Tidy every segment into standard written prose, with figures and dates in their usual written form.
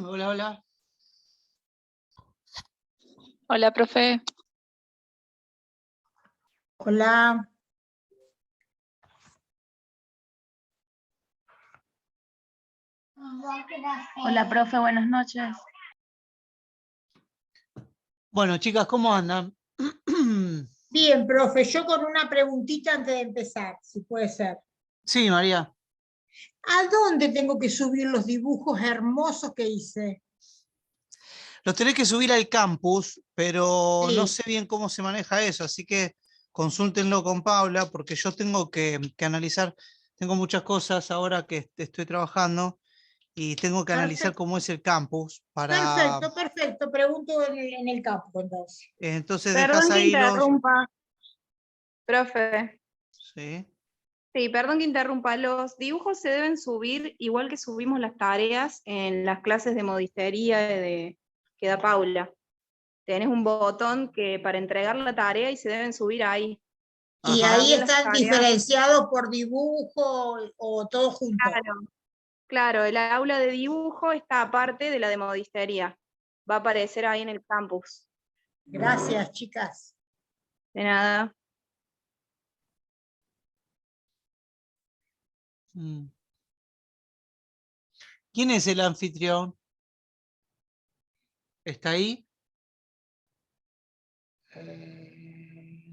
Hola, hola. Hola, profe. Hola. Hola, profe, buenas noches. Bueno, chicas, ¿cómo andan? Bien, profe, yo con una preguntita antes de empezar, si puede ser. Sí, María. ¿A dónde tengo que subir los dibujos hermosos que hice? Los tenés que subir al campus, pero no Sí. sé bien cómo se maneja eso, así que consúltenlo con Paula, porque yo tengo que analizar, tengo muchas cosas ahora que estoy trabajando y tengo que analizar Perfecto, cómo es el campus para... perfecto, perfecto. Pregunto en el campo, entonces. Entonces dejas Perdón que ahí los... interrumpa, profe. Sí. Sí, perdón que interrumpa. Los dibujos se deben subir igual que subimos las tareas en las clases de modistería que da Paula. Tenés un botón que para entregar la tarea y se deben subir ahí. ¿Y Ajá. ahí También las están tareas, diferenciados por dibujo o todo junto? claro, el aula de dibujo está aparte de la de modistería. Va a aparecer ahí en el campus. Gracias, chicas. De nada. ¿Quién es el anfitrión? ¿Está ahí?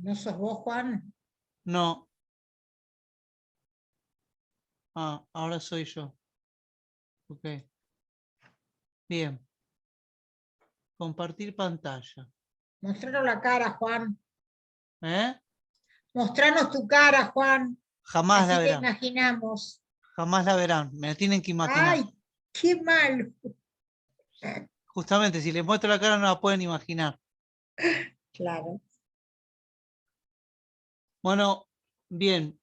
¿No sos vos, Juan? No. Ah, ahora soy yo. Ok. Bien. Compartir pantalla. Mostranos la cara, Juan. ¿Eh? Mostranos tu cara, Juan. Jamás la Así te verán. imaginamos. Jamás la verán. Me la tienen que imaginar. ¡Ay, qué malo! Justamente, si les muestro la cara no la pueden imaginar. Claro. Bueno, bien.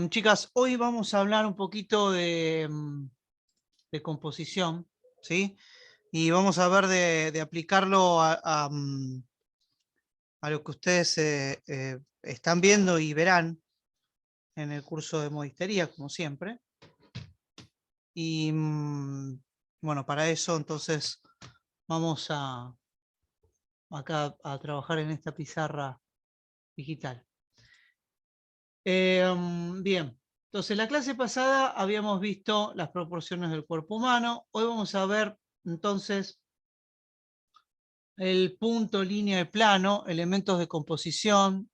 Chicas, hoy vamos a hablar un poquito de composición, ¿sí? Y vamos a ver de aplicarlo a lo que ustedes están viendo y verán en el curso de modistería, como siempre. Y bueno, para eso entonces vamos acá a trabajar en esta pizarra digital. Bien, entonces la clase pasada habíamos visto las proporciones del cuerpo humano. Hoy vamos a ver entonces el punto, línea y plano, elementos de composición,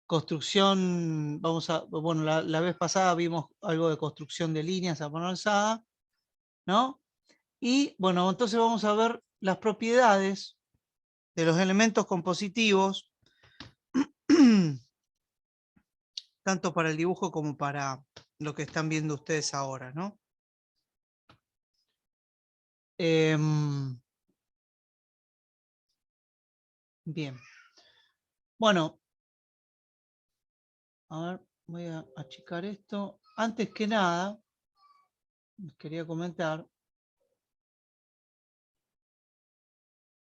construcción. Bueno, la vez pasada vimos algo de construcción de líneas a mano alzada, ¿no? Y bueno, entonces vamos a ver las propiedades de los elementos compositivos, tanto para el dibujo como para lo que están viendo ustedes ahora, ¿no? Bien. Bueno, a ver, voy a achicar esto. Antes que nada, les quería comentar.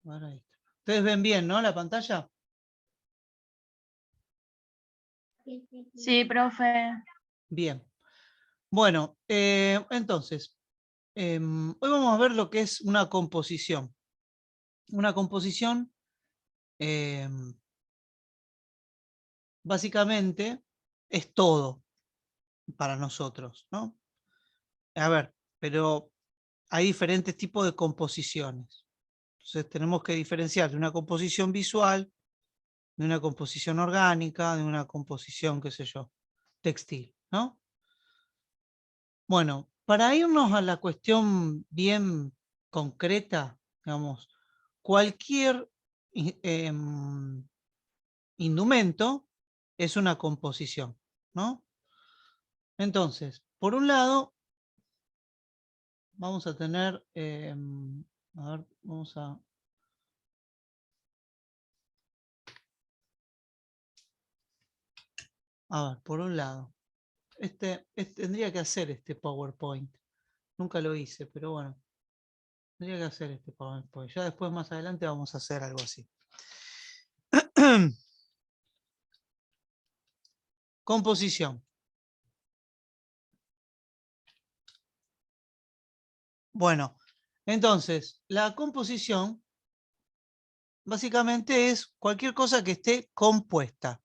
Ahí está. Ustedes ven bien, ¿no? La pantalla. Sí, profe. Bien. Bueno, entonces, hoy vamos a ver lo que es una composición. Una composición, básicamente, es todo para nosotros, ¿no? A ver, pero hay diferentes tipos de composiciones. Entonces tenemos que diferenciar de una composición visual, de una composición orgánica, de una composición, qué sé yo, textil, ¿no? Bueno, para irnos a la cuestión bien concreta, digamos, cualquier indumento es una composición, ¿no? Entonces, por un lado, vamos a tener, a ver, vamos a ver, por un lado, tendría que hacer este PowerPoint. Nunca lo hice, pero bueno, tendría que hacer este PowerPoint. Ya después, más adelante, vamos a hacer algo así. Composición. Bueno, Entonces, la composición básicamente es cualquier cosa que esté compuesta.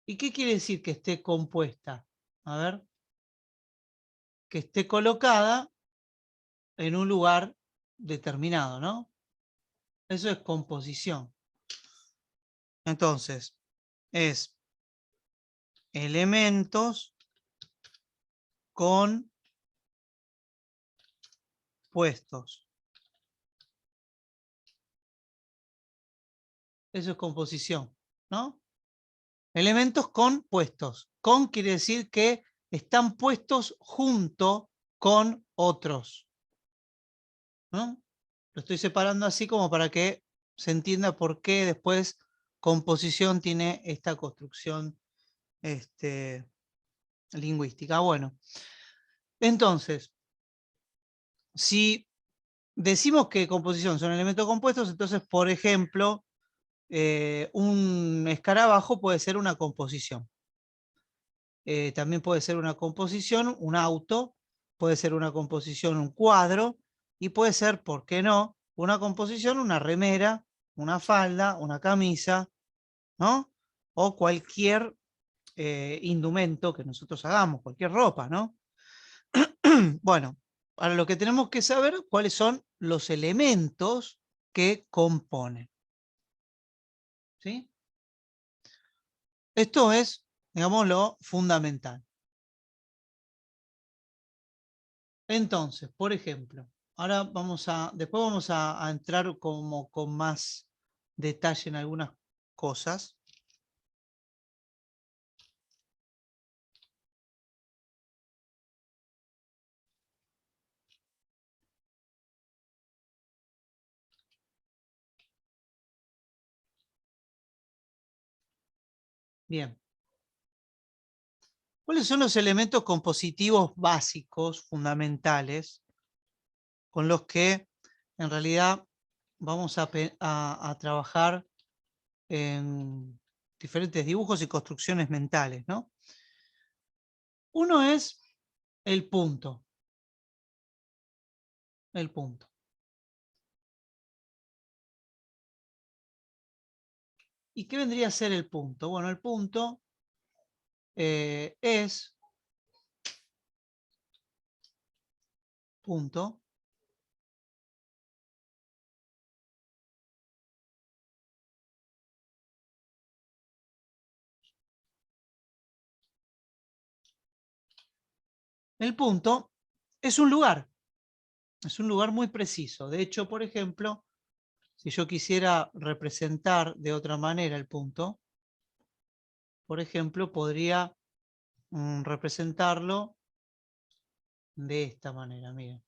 ¿Y qué quiere decir que esté compuesta? A ver, que esté colocada en un lugar determinado, ¿no? Eso es composición. Entonces, es elementos con puestos. Eso es composición, ¿no? Elementos con puestos. Con quiere decir que están puestos junto con otros, ¿no? Lo estoy separando así como para que se entienda por qué después composición tiene esta construcción lingüística. Bueno, entonces, si decimos que composición son elementos compuestos, entonces, por ejemplo, un escarabajo puede ser una composición. También puede ser una composición, un auto, puede ser una composición, un cuadro, y puede ser, ¿por qué no?, una composición, una remera, una falda, una camisa, ¿no? O cualquier indumento que nosotros hagamos, cualquier ropa, ¿no? Bueno, ahora lo que tenemos que saber cuáles son los elementos que componen. ¿Sí? Esto es, digamos, lo fundamental. Entonces, por ejemplo, ahora después vamos a entrar como con más detalle en algunas cosas. Bien. ¿Cuáles son los elementos compositivos básicos, fundamentales, con los que en realidad vamos a trabajar en diferentes dibujos y construcciones mentales, ¿no? Uno es el punto. El punto. ¿Y qué vendría a ser el punto? Bueno, el punto es punto. El punto es un lugar muy preciso. De hecho, por ejemplo, si yo quisiera representar de otra manera el punto, por ejemplo, podría representarlo de esta manera, miren.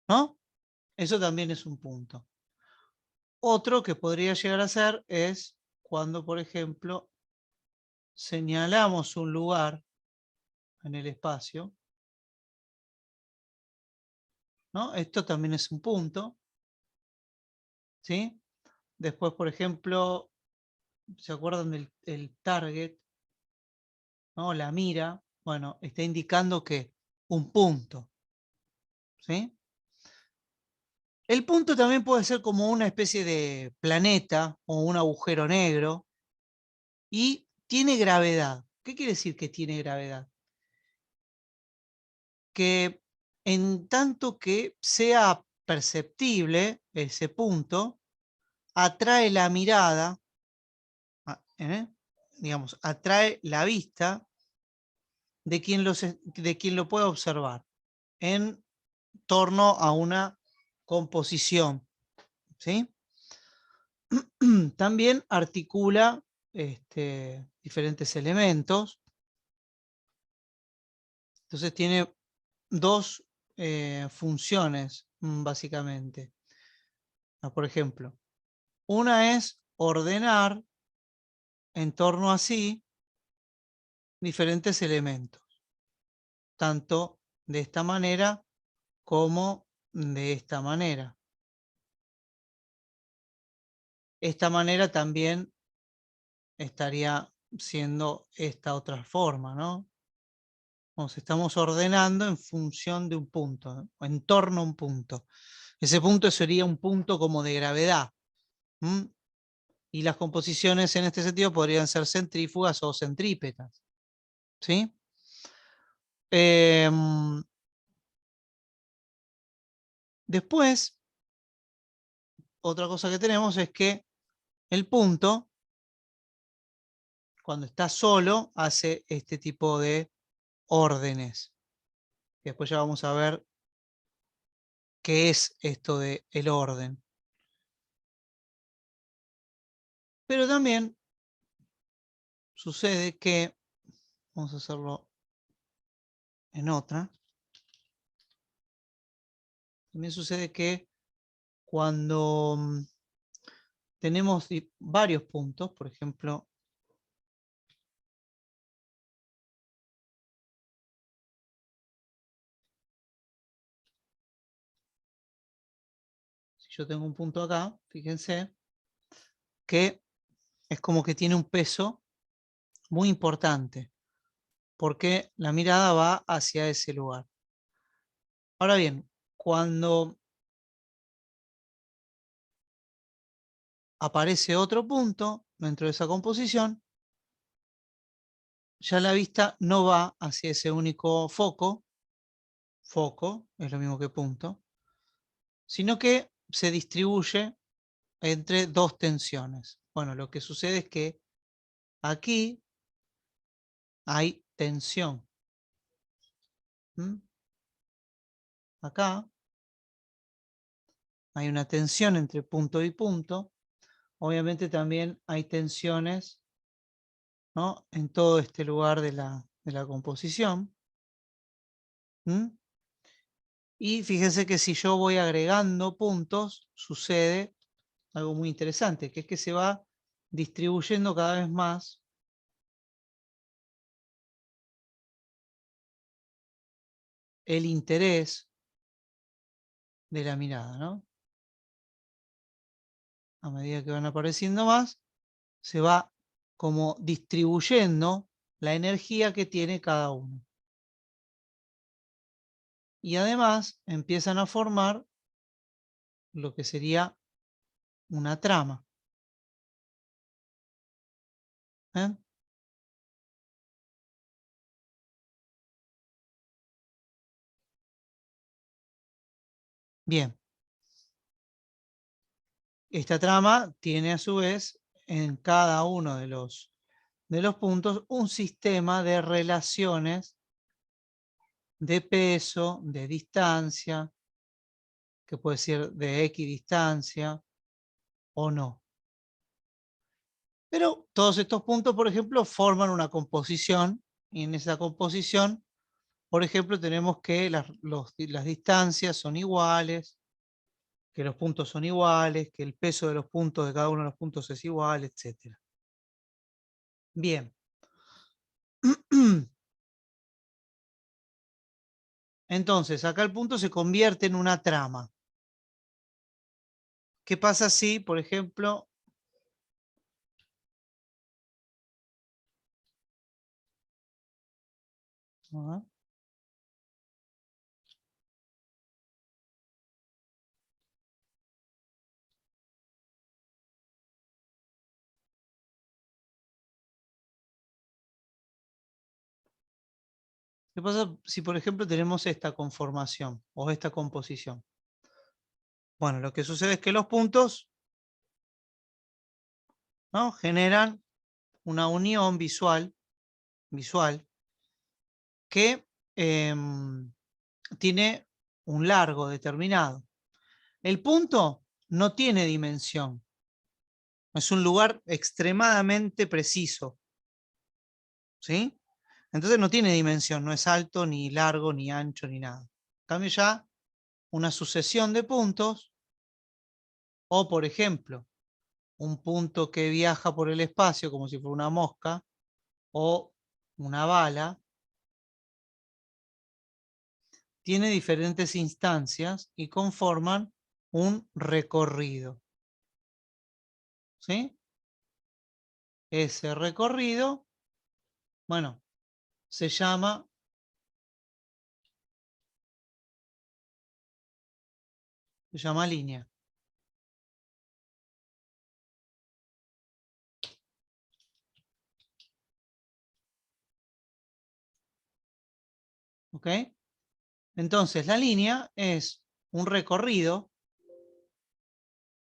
¿No? Eso también es un punto. Otro que podría llegar a ser es cuando, por ejemplo, señalamos un lugar en el espacio, ¿no? Esto también es un punto, ¿sí? Después, por ejemplo, ¿se acuerdan del target? ¿No? La mira, bueno, está indicando que un punto, ¿sí? El punto también puede ser como una especie de planeta o un agujero negro y tiene gravedad. ¿Qué quiere decir que tiene gravedad? Que en tanto que sea perceptible ese punto, atrae la mirada, digamos, atrae la vista de quien lo puede observar en torno a una composición, ¿sí? También articula diferentes elementos. Entonces tiene dos funciones, básicamente. Por ejemplo, una es ordenar en torno a sí diferentes elementos, tanto de esta manera como de esta manera. Esta manera también estaría siendo esta otra forma, ¿no? Nos estamos ordenando en función de un punto, ¿no? O en torno a un punto. Ese punto sería un punto como de gravedad. ¿Mm? Y las composiciones en este sentido podrían ser centrífugas o centrípetas. ¿Sí? Después, otra cosa que tenemos es que el punto, cuando está solo, hace este tipo de órdenes. Después ya vamos a ver qué es esto de el orden. Pero también sucede que, vamos a hacerlo en otra, también sucede que cuando tenemos varios puntos, por ejemplo, si yo tengo un punto acá, fíjense que es como que tiene un peso muy importante, porque la mirada va hacia ese lugar. Ahora bien, cuando aparece otro punto dentro de esa composición, ya la vista no va hacia ese único foco es lo mismo que punto, sino que se distribuye entre dos tensiones. Bueno, lo que sucede es que aquí hay tensión. ¿Mm? Acá hay una tensión entre punto y punto. Obviamente también hay tensiones, ¿no?, en todo este lugar de la composición. ¿Mm? Y fíjense que si yo voy agregando puntos, sucede algo muy interesante, que es que se va distribuyendo cada vez más el interés de la mirada, ¿no? A medida que van apareciendo más, se va como distribuyendo la energía que tiene cada uno. Y además empiezan a formar lo que sería una trama. ¿Eh? Bien. Esta trama tiene a su vez en cada uno de los puntos un sistema de relaciones de peso, de distancia, que puede ser de equidistancia o no. Pero todos estos puntos, por ejemplo, forman una composición, y en esa composición, por ejemplo, tenemos que las distancias son iguales, que los puntos son iguales, que el peso de los puntos de cada uno de los puntos es igual, etc. Bien. Entonces, acá el punto se convierte en una trama. ¿Qué pasa si, por ejemplo, qué pasa si, por ejemplo, tenemos esta conformación o esta composición? Bueno, lo que sucede es que los puntos, ¿no?, generan una unión visual que tiene un largo determinado. El punto no tiene dimensión. Es un lugar extremadamente preciso. ¿Sí? Entonces no tiene dimensión, no es alto, ni largo, ni ancho, ni nada. En cambio ya una sucesión de puntos, o por ejemplo, un punto que viaja por el espacio como si fuera una mosca, o una bala, tiene diferentes instancias y conforman un recorrido. ¿Sí? Ese recorrido, bueno, se llama Se llama línea. ¿Ok? Entonces, la línea es un recorrido,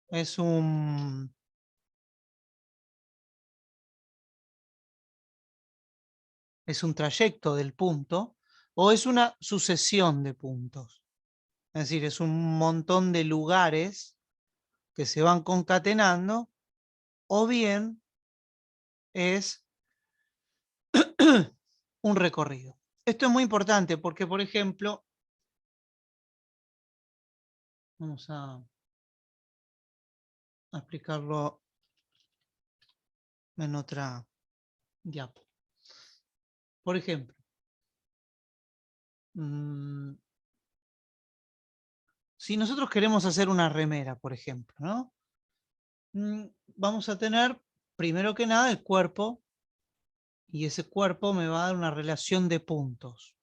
es un trayecto del punto, o es una sucesión de puntos. Es decir, es un montón de lugares que se van concatenando, o bien es un recorrido. Esto es muy importante porque, por ejemplo, vamos a explicarlo en otra diapo. Por ejemplo, si nosotros queremos hacer una remera, por ejemplo, ¿no? Vamos a tener, primero que nada, el cuerpo, y ese cuerpo me va a dar una relación de puntos.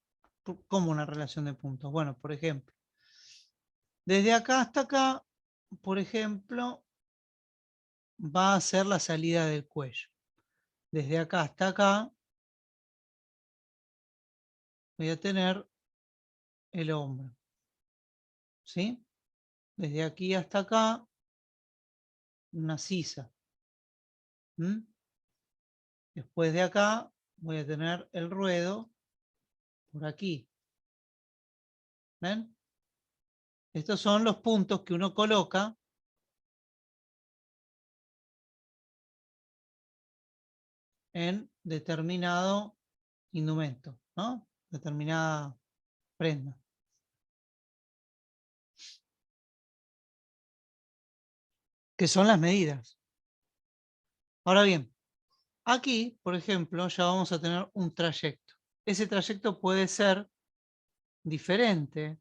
¿Cómo una relación de puntos? Bueno, por ejemplo, desde acá hasta acá, por ejemplo, va a ser la salida del cuello. Desde acá hasta acá voy a tener el hombro. ¿Sí? Desde aquí hasta acá, una sisa. Después de acá voy a tener el ruedo por aquí. ¿Ven? Estos son los puntos que uno coloca en determinado indumento, ¿no? Determinada prenda. Que son las medidas. Ahora bien, aquí, por ejemplo, ya vamos a tener un trayecto. Ese trayecto puede ser diferente.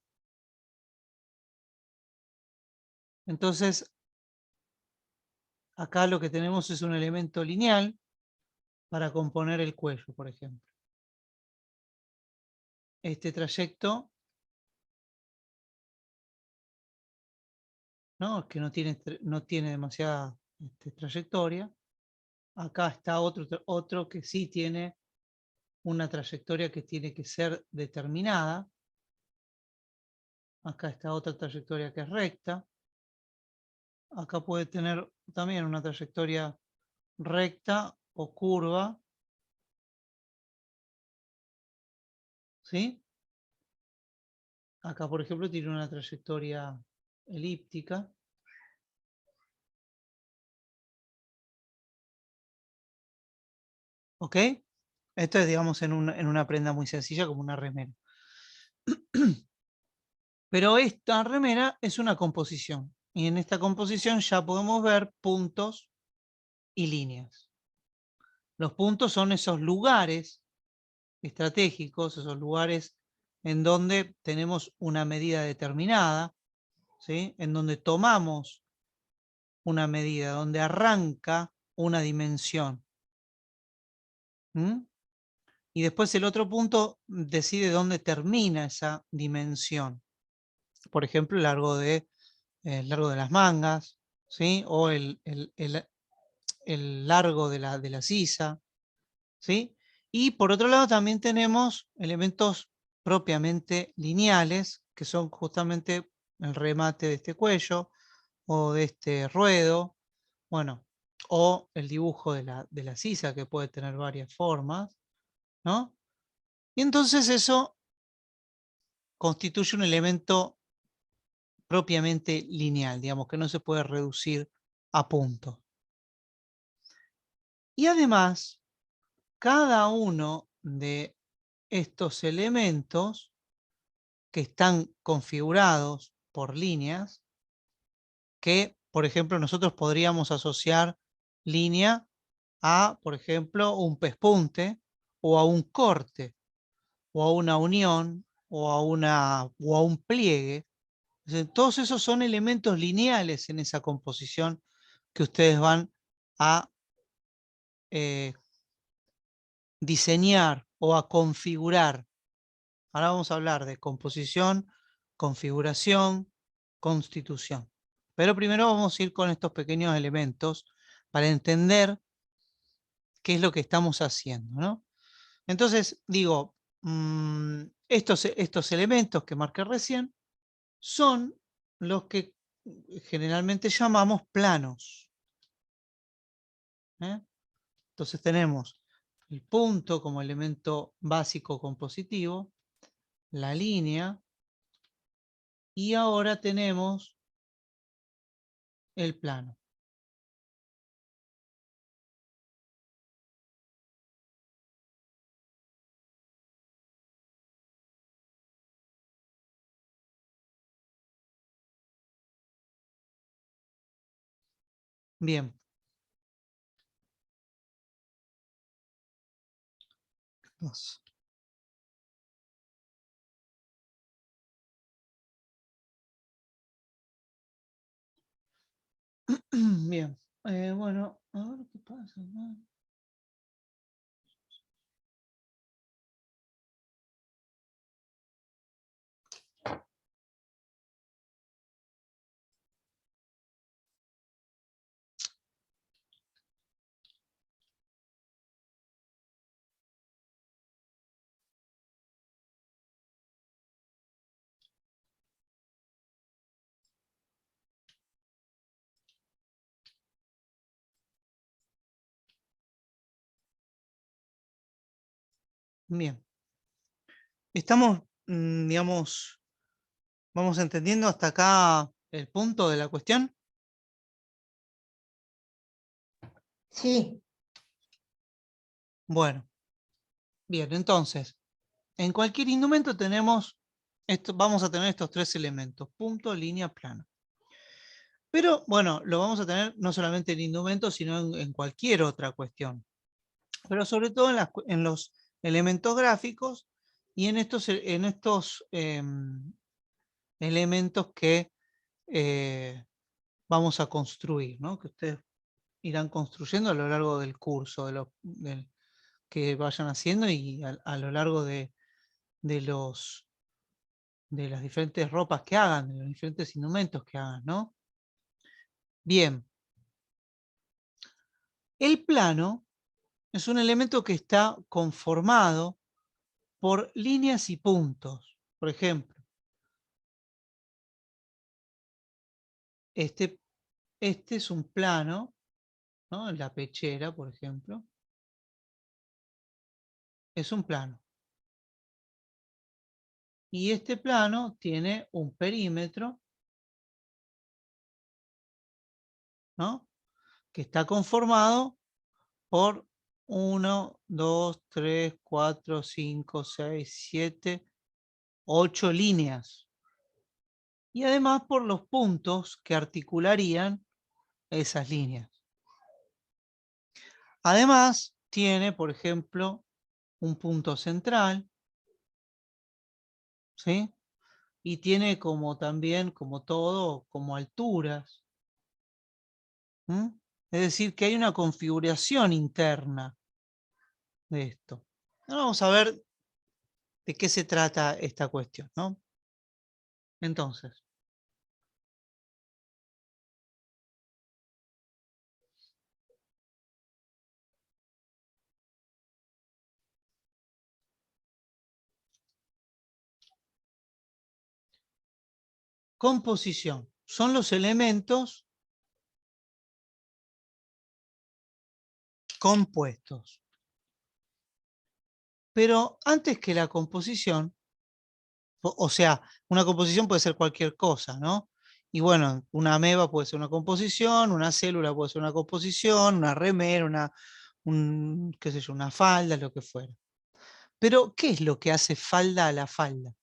Entonces, acá lo que tenemos es un elemento lineal para componer el cuello, por ejemplo. Este trayecto, ¿no? Que no tiene demasiada trayectoria. Acá está otro que sí tiene una trayectoria que tiene que ser determinada. Acá está otra trayectoria que es recta. Acá puede tener también una trayectoria recta o curva. ¿Sí? Acá, por ejemplo, tiene una trayectoria elíptica. ¿Ok? Esto es, digamos, en una prenda muy sencilla como una remera. Pero esta remera es una composición. Y en esta composición ya podemos ver puntos y líneas. Los puntos son esos lugares estratégicos, esos lugares en donde tenemos una medida determinada, ¿sí? En donde tomamos una medida, donde arranca una dimensión. Y después el otro punto decide dónde termina esa dimensión. Por ejemplo, el largo de las mangas, ¿sí? O el largo de la sisa, ¿sí? Y por otro lado también tenemos elementos propiamente lineales, que son justamente el remate de este cuello o de este ruedo, bueno, o el dibujo de la sisa, que puede tener varias formas, ¿no? Y entonces eso constituye un elemento propiamente lineal, digamos, que no se puede reducir a puntos. Y además, cada uno de estos elementos que están configurados por líneas, que, por ejemplo, nosotros podríamos asociar línea a, por ejemplo, un pespunte, o a un corte, o a una unión, o a un pliegue. Todos esos son elementos lineales en esa composición que ustedes van a diseñar o a configurar. Ahora vamos a hablar de composición, configuración, constitución. Pero primero vamos a ir con estos pequeños elementos para entender qué es lo que estamos haciendo, ¿no? Entonces, digo, estos elementos que marqué recién son los que generalmente llamamos planos. ¿Eh? Entonces tenemos el punto como elemento básico compositivo, la línea, y ahora tenemos el plano. Bien. Dos. Bien. Bueno, a ver qué pasa, ¿no? Bien. Estamos, digamos, vamos entendiendo hasta acá el punto de la cuestión. Sí. Bueno, bien, entonces, en cualquier indumento tenemos, vamos a tener estos tres elementos, punto, línea, plano. Pero bueno, lo vamos a tener no solamente en indumentos, sino en cualquier otra cuestión. Pero sobre todo en los elementos gráficos y en estos elementos que vamos a construir, ¿no? Que ustedes irán construyendo a lo largo del curso, que vayan haciendo y a lo largo de las diferentes ropas que hagan, de los diferentes indumentos que hagan, ¿no? Bien. El plano es un elemento que está conformado por líneas y puntos. Por ejemplo, este es un plano, ¿no? La pechera, por ejemplo, es un plano. Y este plano tiene un perímetro, ¿no? Que está conformado por 1, 2, 3, 4, 5, 6, 7, 8 líneas. Y además por los puntos que articularían esas líneas. Además, tiene, por ejemplo, un punto central, ¿sí? Y tiene como también, como todo, como alturas. Es decir, que hay una configuración interna de esto. Ahora vamos a ver de qué se trata esta cuestión, ¿no? Entonces, composición. Son los elementos compuestos. Pero antes que la composición, o sea, una composición puede ser cualquier cosa, ¿no? Y bueno, una ameba puede ser una composición, una célula puede ser una composición, una remera, qué sé yo, una falda, lo que fuera. Pero, ¿qué es lo que hace falda a la falda?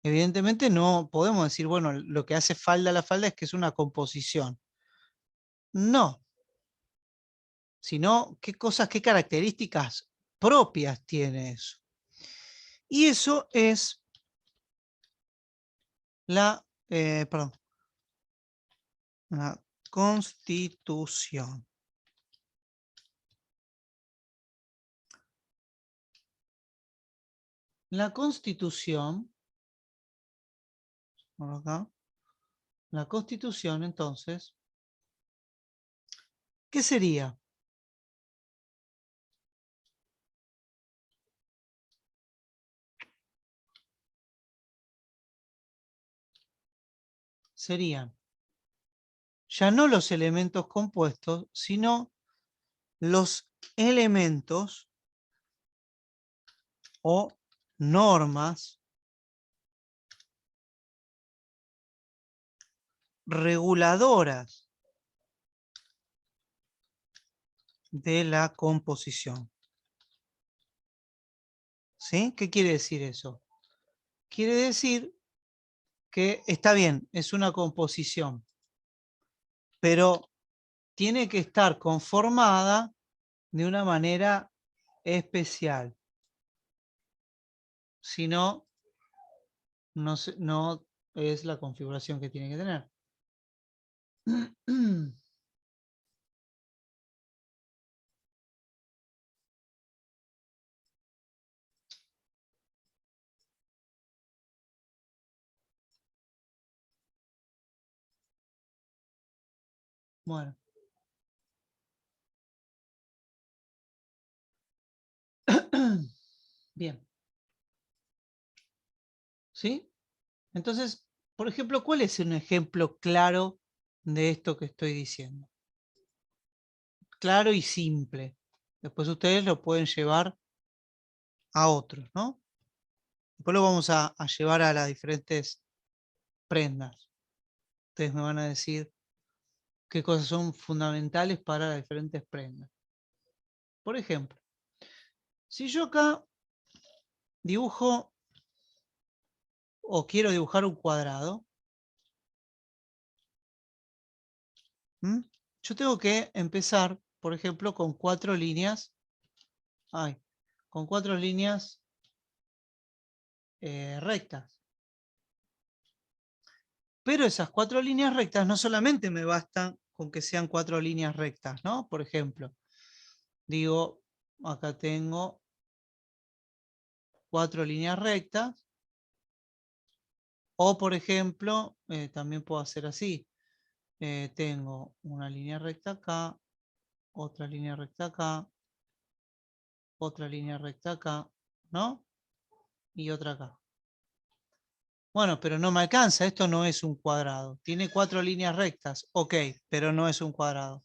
Evidentemente no podemos decir, bueno, lo que hace falda a la falda es que es una composición. No, sino qué cosas, qué características propias tiene eso. Y eso es la constitución. La constitución, por acá, la Constitución, entonces, ¿qué sería? Serían ya no los elementos compuestos, sino los elementos o normas reguladoras de la composición. ¿Sí? ¿Qué quiere decir eso? Quiere decir que está bien, es una composición, pero tiene que estar conformada de una manera especial. Si no, no es la configuración que tiene que tener. Bueno. Bien. ¿Sí? Entonces, por ejemplo, ¿cuál es un ejemplo claro de esto que estoy diciendo? Claro y simple. Después ustedes lo pueden llevar a otros, ¿no? Después lo vamos a llevar a las diferentes prendas. Ustedes me van a decir qué cosas son fundamentales para las diferentes prendas. Por ejemplo, si yo acá dibujo o quiero dibujar un cuadrado, yo tengo que empezar, por ejemplo, con 4 líneas. Con 4 líneas rectas. Pero esas 4 líneas rectas no solamente me bastan con que sean 4 líneas rectas, ¿no? Por ejemplo, digo, acá tengo 4 líneas rectas. O, por ejemplo, también puedo hacer así. Tengo una línea recta acá, otra línea recta acá, otra línea recta acá, ¿no? Y otra acá. Bueno, pero no me alcanza, esto no es un cuadrado. Tiene 4 líneas rectas, ok, pero no es un cuadrado.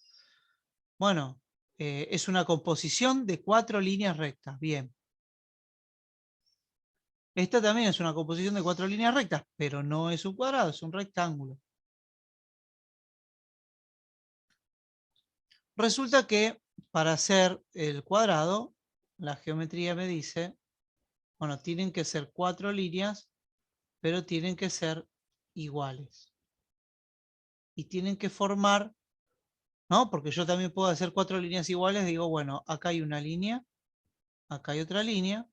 Bueno, es una composición de 4 líneas rectas, bien. Esta también es una composición de 4 líneas rectas, pero no es un cuadrado, es un rectángulo. Resulta que para hacer el cuadrado, la geometría me dice, bueno, tienen que ser 4 líneas, pero tienen que ser iguales. Y tienen que formar, ¿no? Porque yo también puedo hacer 4 líneas iguales, digo, bueno, acá hay una línea, acá hay otra línea,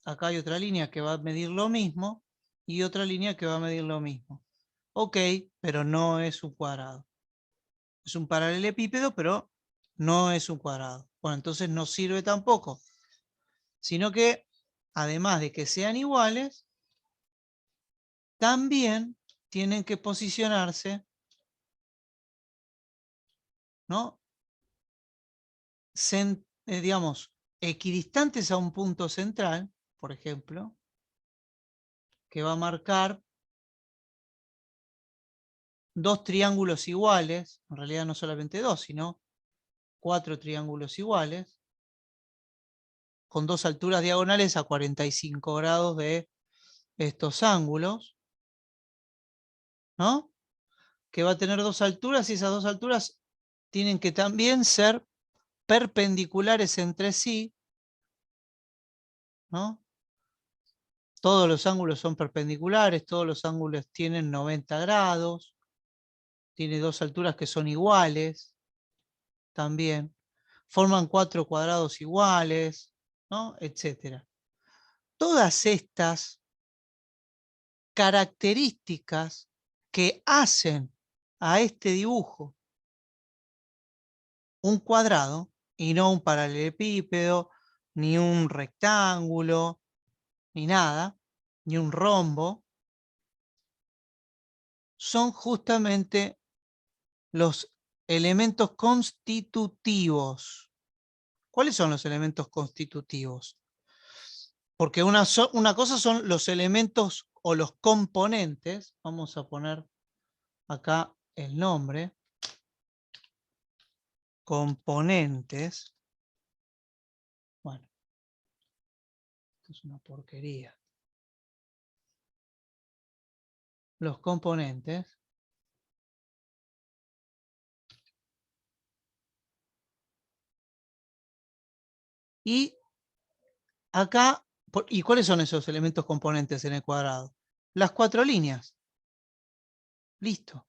acá hay otra línea que va a medir lo mismo y otra línea que va a medir lo mismo. Ok, pero no es un cuadrado. Es un paralelepípedo, pero no es un cuadrado. Bueno, entonces no sirve tampoco. Sino que, además de que sean iguales, también tienen que posicionarse, ¿no? Digamos, equidistantes a un punto central, por ejemplo, que va a marcar 2 triángulos iguales, en realidad no solamente 2, sino 4 triángulos iguales, con 2 alturas diagonales a 45 grados de estos ángulos, ¿no? Que va a tener 2 alturas y esas 2 alturas tienen que también ser perpendiculares entre sí, ¿no? Todos los ángulos son perpendiculares, todos los ángulos tienen 90 grados, tiene 2 alturas que son iguales, también. Forman 4 cuadrados iguales, ¿no? Etcétera. Todas estas características que hacen a este dibujo un cuadrado y no un paralelepípedo, ni un rectángulo, ni nada, ni un rombo, son justamente los elementos constitutivos. ¿Cuáles son los elementos constitutivos? Porque una cosa son los elementos o los componentes. Vamos a poner acá el nombre. Componentes. Bueno, esto es una porquería. Los componentes. Y acá, ¿y cuáles son esos elementos componentes en el cuadrado? Las 4 líneas. Listo.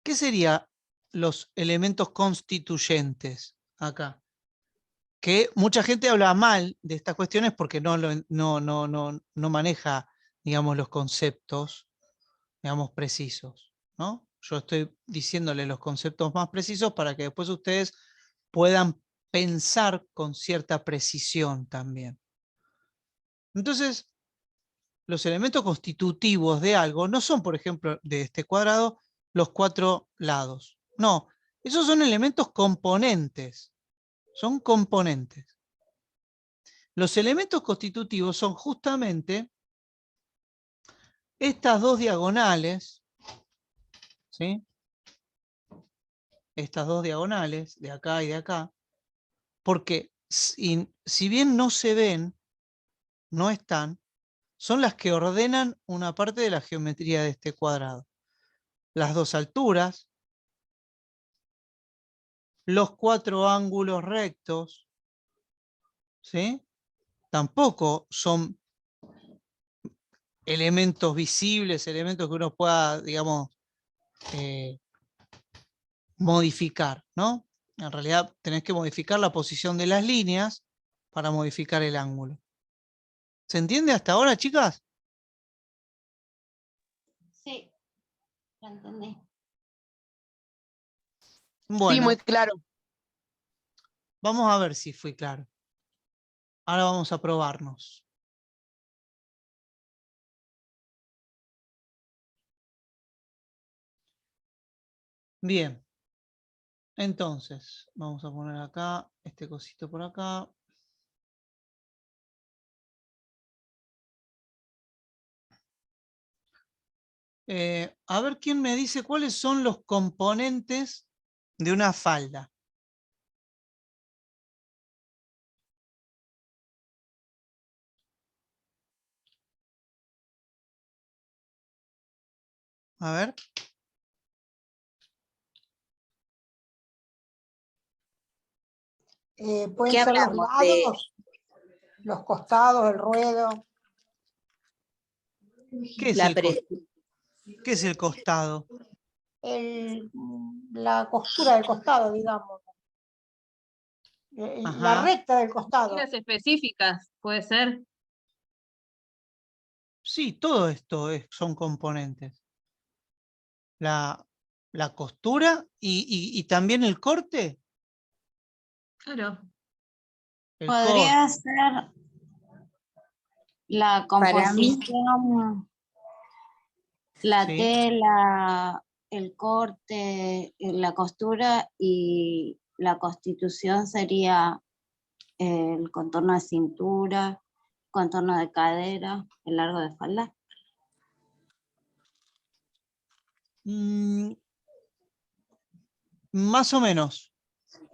¿Qué serían los elementos constituyentes acá? Que mucha gente habla mal de estas cuestiones porque no maneja, digamos, los conceptos, digamos, precisos, ¿no? Yo estoy diciéndole los conceptos más precisos para que después ustedes puedan pensar con cierta precisión también. Entonces, los elementos constitutivos de algo no son, por ejemplo, de este cuadrado, los 4 lados. No, esos son elementos componentes. Son componentes. Los elementos constitutivos son justamente estas 2 diagonales, ¿sí? Estas 2 diagonales, de acá y de acá, porque si bien no se ven, no están, son las que ordenan una parte de la geometría de este cuadrado. Las 2 alturas, los 4 ángulos rectos, ¿sí? Tampoco son elementos visibles, elementos que uno pueda, digamos, modificar, ¿no? En realidad tenés que modificar la posición de las líneas para modificar el ángulo. ¿Se entiende hasta ahora, chicas? Sí, lo entendí. Bueno, Sí, muy claro. vamos a ver si fui claro. Ahora vamos a probarnos. Bien. Entonces, vamos a poner acá, este cosito por acá. A ver quién me dice cuáles son los componentes de una falda. A ver. Pueden ¿Qué ser los hablamos de- lados, los costados, el ruedo. ¿Qué es La el, ¿qué es el costado? La costura del costado, digamos. La Ajá. recta del costado. Medidas específicas, puede ser. Sí, todo esto son componentes. La costura y también el corte. Claro. El Podría corte. ser la Para mí, composición, la ¿sí? tela, el corte, la costura y la constitución sería el contorno de cintura, contorno de cadera, el largo de falda. Más o menos.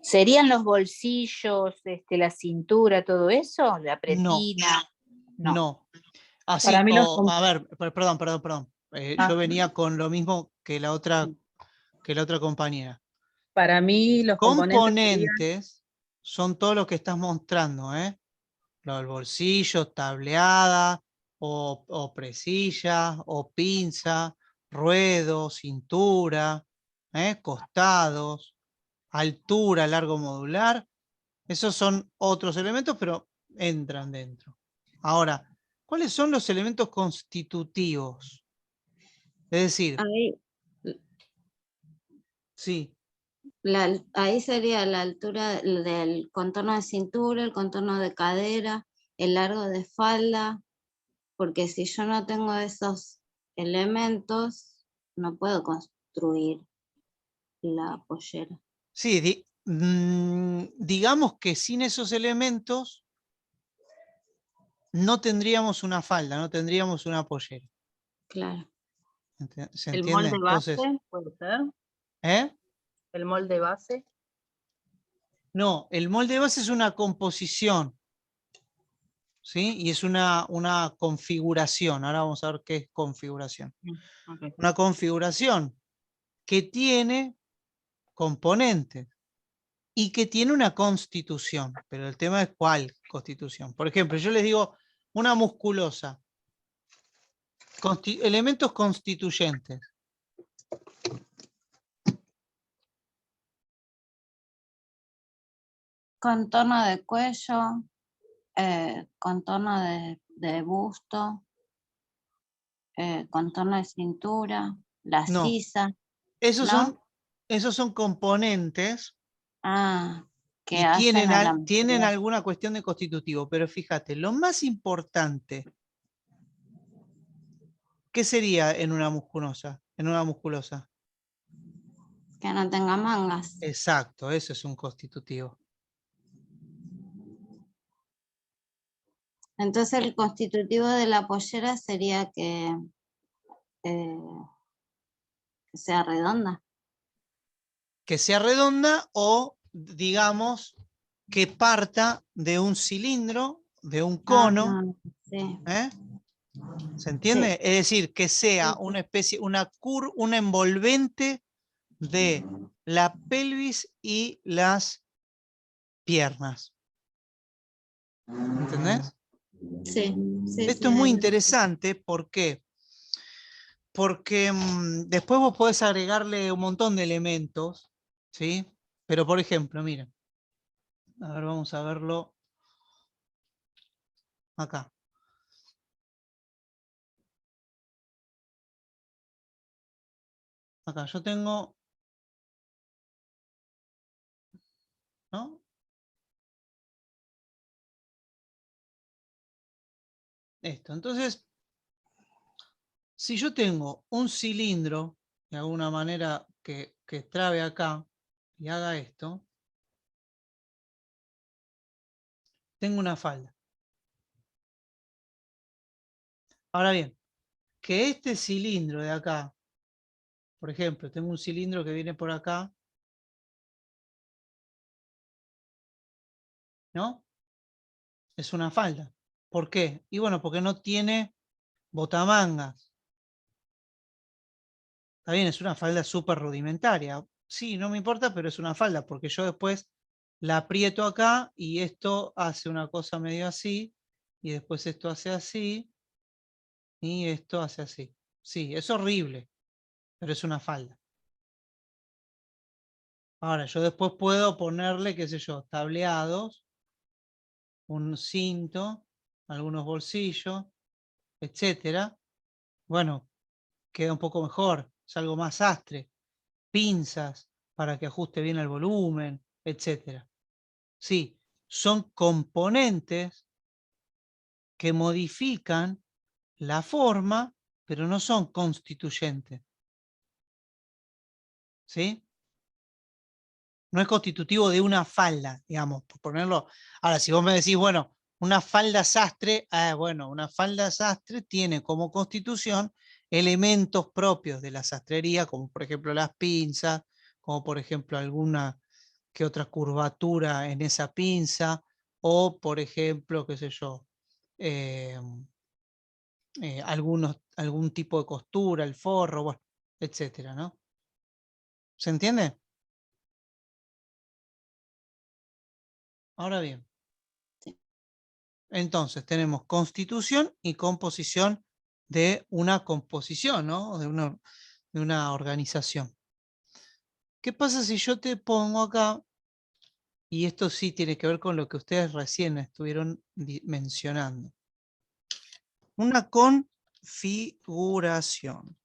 ¿Serían los bolsillos, la cintura, todo eso? ¿La No, pretina? No. no. Así, Para mí los a ver, perdón. Yo venía con lo mismo que la otra compañera. Para mí los componentes serían, Componentes son todo lo que estás mostrando, ¿eh? Lo del bolsillo, tableada, o presilla, o pinza, ruedo, cintura, costados, altura, largo modular. Esos son otros elementos, pero entran dentro. Ahora, ¿cuáles son los elementos constitutivos? Es decir, Ahí, sí, ahí sería la altura del contorno de cintura, el contorno de cadera, el largo de falda, porque si yo no tengo esos elementos, no puedo construir la pollera. Sí, digamos que sin esos elementos no tendríamos una falda, no tendríamos una pollera. Claro. ¿Se ¿El entiende? molde base Entonces, puede ser? ¿eh? ¿El molde base? No, el molde base es una composición, ¿sí? Y es una configuración. Ahora vamos a ver qué es configuración. Okay. Una configuración que tiene componentes y que tiene una constitución. Pero el tema es cuál constitución. Por ejemplo, yo les digo una musculosa. Elementos constituyentes. Contorno de cuello, contorno de busto, contorno de cintura, la No, sisa, esos ¿no? son componentes Que y hacen a la tienen musculosa. alguna cuestión de constitutivo, pero fíjate, lo más importante, ¿qué sería en una musculosa? En una musculosa. Que no tenga mangas. Exacto, eso es un constitutivo. Entonces el constitutivo de la pollera sería que sea redonda. Que sea redonda o, digamos, que parta de un cilindro, de un cono, Sí, ¿eh? ¿Se sí, entiende? Es decir, que sea sí. una especie, un envolvente de la pelvis y las piernas. ¿Entendés? Sí, sí, Esto sí, es muy entiendo. interesante, ¿por qué? Porque después vos podés agregarle un montón de elementos, ¿sí? Pero por ejemplo, miren, a ver, vamos a verlo acá. Acá yo tengo, ¿no? Esto. Entonces, si yo tengo un cilindro, de alguna manera que trabe acá y haga esto, tengo una falda. Ahora bien, que este cilindro de acá, por ejemplo, tengo un cilindro que viene por acá, ¿no? Es una falda. ¿Por qué? Y bueno, porque no tiene botamangas. Está bien, es una falda súper rudimentaria. Sí, no me importa, pero es una falda, porque yo después la aprieto acá y esto hace una cosa medio así, y después esto hace así, y esto hace así. Sí, es horrible, pero es una falda. Ahora, yo después puedo ponerle, qué sé yo, tableados, un cinto, algunos bolsillos, etcétera. Bueno, queda un poco mejor, es algo más sastre. Pinzas para que ajuste bien el volumen, etcétera. Sí, son componentes que modifican la forma, pero no son constituyentes. ¿Sí? No es constitutivo de una falda, digamos, por ponerlo. Ahora, si vos me decís, bueno, una falda sastre, bueno, una falda sastre tiene como constitución elementos propios de la sastrería, como por ejemplo las pinzas, como por ejemplo alguna que otra curvatura en esa pinza, o por ejemplo, qué sé yo, eh, algún tipo de costura, el forro, bueno, etcétera, ¿no? ¿Se entiende? Ahora bien, Sí. entonces tenemos constitución y composición de una composición, ¿no? De una organización. ¿Qué pasa si yo te pongo acá, y esto sí tiene que ver con lo que ustedes recién estuvieron mencionando, una configuración?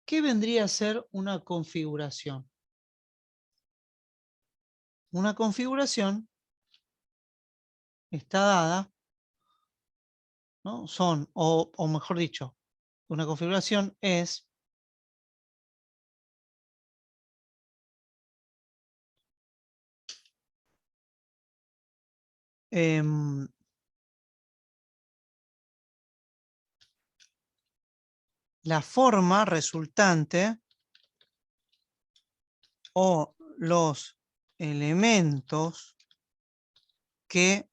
¿Qué vendría a ser una configuración? Una configuración está dada ¿no? Son, o mejor dicho, una configuración es la forma resultante o los elementos que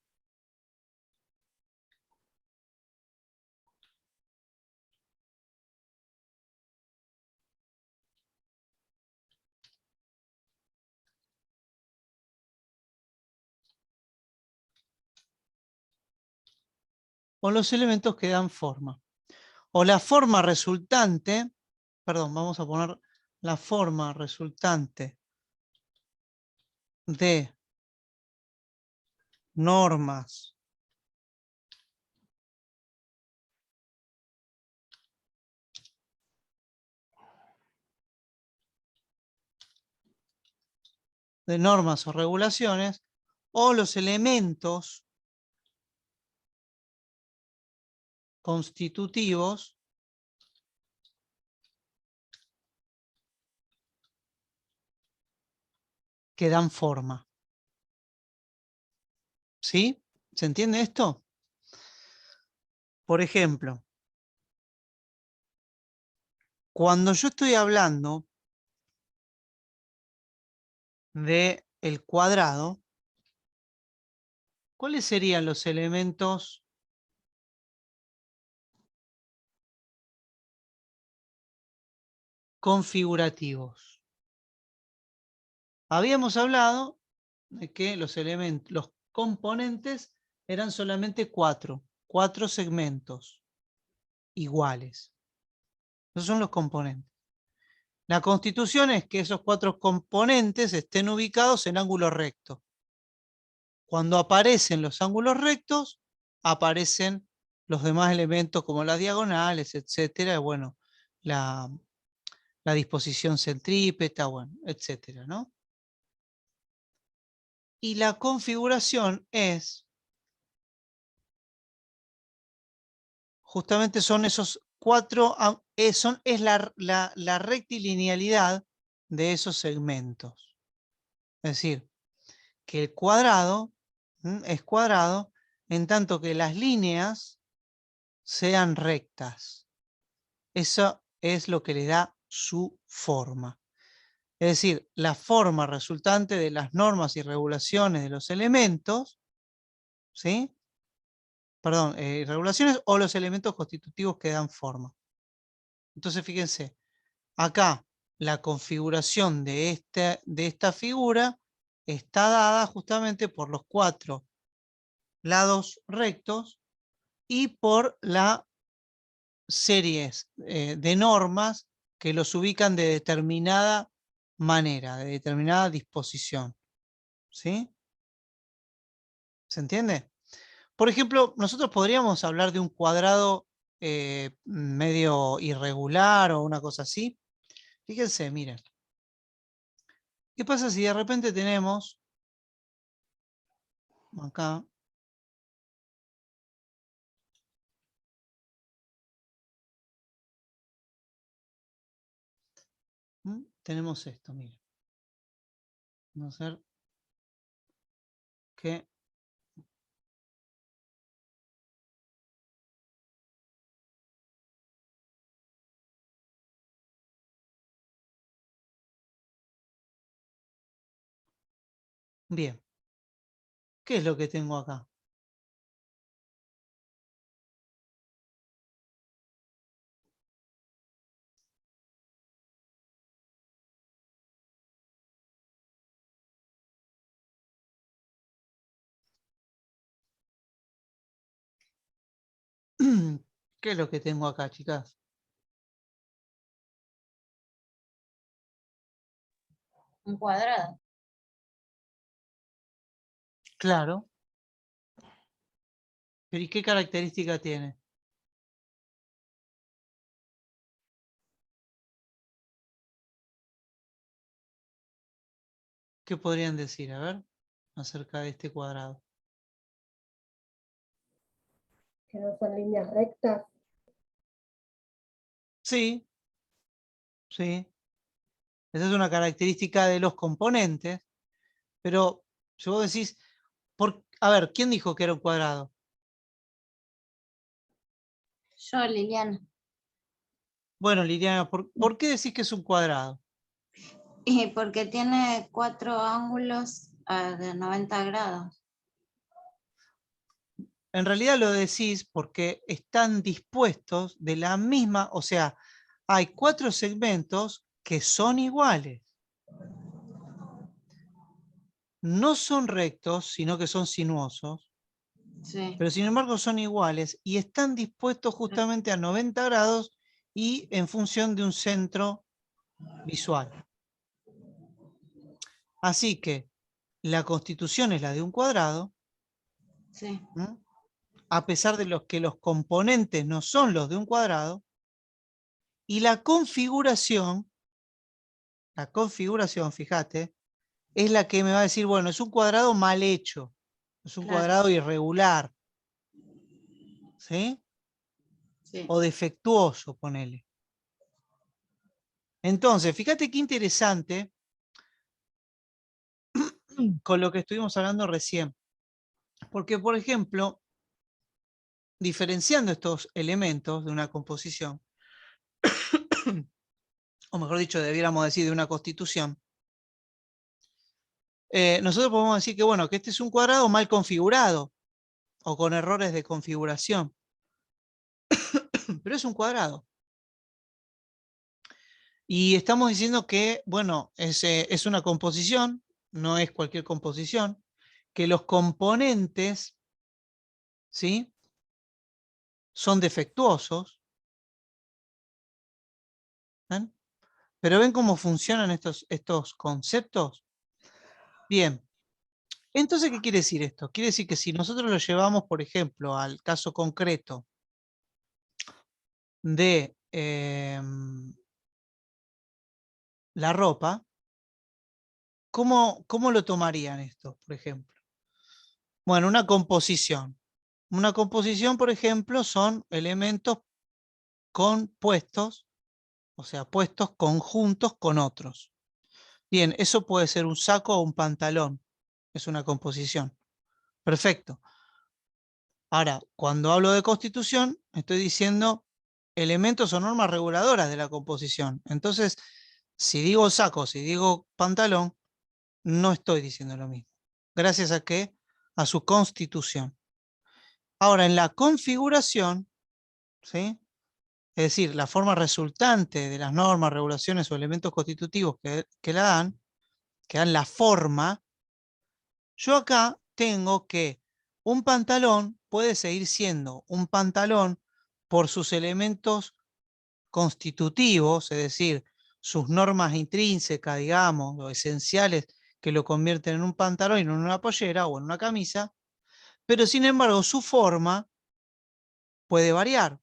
dan forma. O la forma resultante, perdón, vamos a poner la forma resultante de normas o regulaciones, o los elementos constitutivos que dan forma. ¿Sí? ¿Se entiende esto? Por ejemplo, cuando yo estoy hablando de el cuadrado, ¿cuáles serían los elementos configurativos? Habíamos hablado de que los componentes eran solamente cuatro segmentos iguales. Esos son los componentes. La constitución es que esos 4 componentes estén ubicados en ángulo recto. Cuando aparecen los ángulos rectos, aparecen los demás elementos como las diagonales, etcétera. Bueno, la disposición centrípeta, bueno, etcétera, ¿no? Y la configuración es, justamente son esos 4, es la rectilinealidad de esos segmentos. Es decir, que el cuadrado es cuadrado en tanto que las líneas sean rectas. Eso es lo que le da su forma. Es decir, la forma resultante de las normas y regulaciones de los elementos, ¿sí? Perdón, regulaciones o los elementos constitutivos que dan forma. Entonces, fíjense, acá la configuración de esta figura está dada justamente por los 4 lados rectos y por la series de normas que los ubican de determinada manera, de determinada disposición. ¿Sí? ¿Se entiende? Por ejemplo, nosotros podríamos hablar de un cuadrado medio irregular o una cosa así. Fíjense, miren. ¿Qué pasa si de repente tenemos acá tenemos esto, miren. Vamos a ver que bien. ¿Qué es lo que tengo acá? ¿Qué es lo que tengo acá, chicas? Un cuadrado. Claro. ¿Pero y qué característica tiene? ¿Qué podrían decir, a ver, acerca de este cuadrado? que no son líneas rectas. Sí, sí. Esa es una característica de los componentes, pero si vos decís, a ver, ¿quién dijo que era un cuadrado? Yo, Liliana. Bueno, Liliana, ¿por qué decís que es un cuadrado? Y porque tiene 4 ángulos de 90 grados. En realidad lo decís porque están dispuestos de la misma, o sea, hay 4 segmentos que son iguales. No son rectos, sino que son sinuosos, Sí. pero sin embargo son iguales y están dispuestos justamente a 90 grados y en función de un centro visual. Así que la constitución es la de un cuadrado, Sí. ¿m? A pesar de que los componentes no son los de un cuadrado, y la configuración, fíjate, es la que me va a decir, bueno, es un cuadrado mal hecho, es un Claro. cuadrado irregular, ¿sí? Sí. O defectuoso, ponele. Entonces, fíjate qué interesante con lo que estuvimos hablando recién. Porque, por ejemplo, diferenciando estos elementos de una composición, o mejor dicho, debiéramos decir de una constitución, nosotros podemos decir que, bueno, que este es un cuadrado mal configurado o con errores de configuración, pero es un cuadrado. Y estamos diciendo que, bueno, es una composición, no es cualquier composición, que los componentes, ¿sí?, son defectuosos. ¿Ven? Pero ¿ven cómo funcionan estos conceptos? Bien. Entonces, ¿qué quiere decir esto? Quiere decir que si nosotros lo llevamos, por ejemplo, al caso concreto de la ropa, ¿cómo lo tomarían esto, por ejemplo? Bueno, una composición. Una composición, por ejemplo, son elementos compuestos, o sea, puestos conjuntos con otros. Bien, eso puede ser un saco o un pantalón. Es una composición. Perfecto. Ahora, cuando hablo de constitución, estoy diciendo elementos o normas reguladoras de la composición. Entonces, si digo saco, si digo pantalón, no estoy diciendo lo mismo. ¿Gracias a qué? A su constitución. Ahora, en la configuración, ¿sí?, es decir, la forma resultante de las normas, regulaciones o elementos constitutivos que dan la forma, yo acá tengo que un pantalón puede seguir siendo un pantalón por sus elementos constitutivos, es decir, sus normas intrínsecas, digamos, o esenciales que lo convierten en un pantalón y no en una pollera o en una camisa, pero sin embargo su forma puede variar.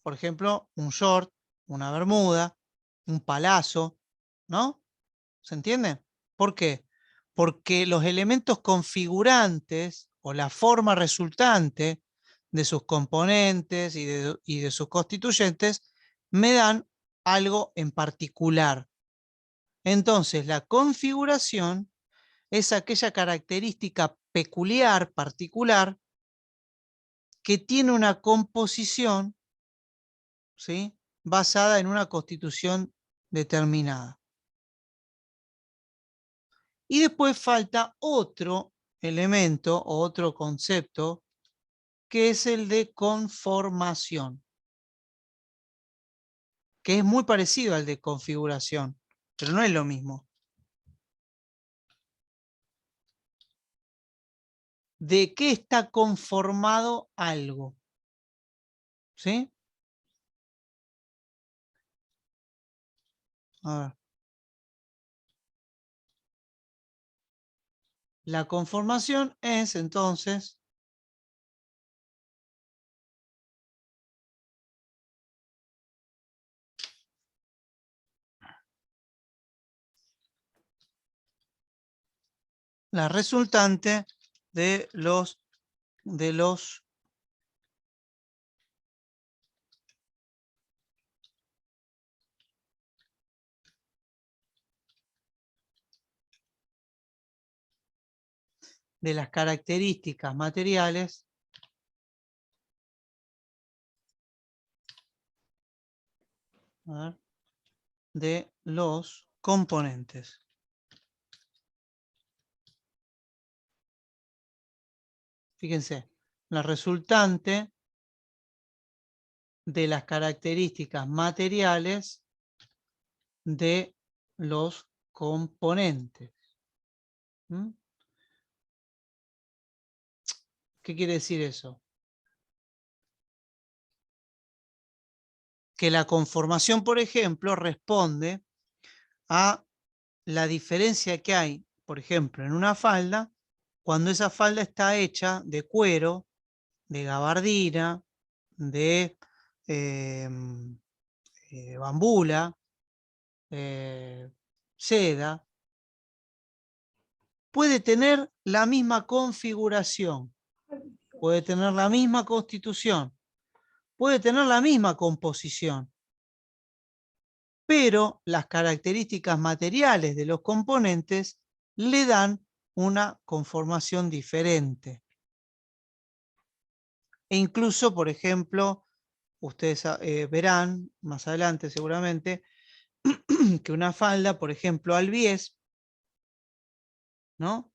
Por ejemplo, un short, una bermuda, un palazo, ¿no? ¿Se entiende? ¿Por qué? Porque los elementos configurantes o la forma resultante de sus componentes y de sus constituyentes me dan algo en particular. Entonces, la configuración es aquella característica peculiar, particular, que tiene una composición, ¿sí?, basada en una constitución determinada. Y después falta otro elemento o otro concepto que es el de conformación, que es muy parecido al de configuración, pero no es lo mismo. ¿De qué está conformado algo? ¿Sí? A ver. La conformación es entonces la resultante de los de las características materiales de los componentes. Fíjense, la resultante de las características materiales de los componentes. ¿Mm? ¿Qué quiere decir eso? Que la conformación, por ejemplo, responde a la diferencia que hay, por ejemplo, en una falda, cuando esa falda está hecha de cuero, de gabardina, de bambula, seda, puede tener la misma configuración, puede tener la misma constitución, puede tener la misma composición, pero las características materiales de los componentes le dan una conformación diferente. E incluso, por ejemplo, ustedes verán más adelante seguramente que una falda, por ejemplo, al bies, ¿no?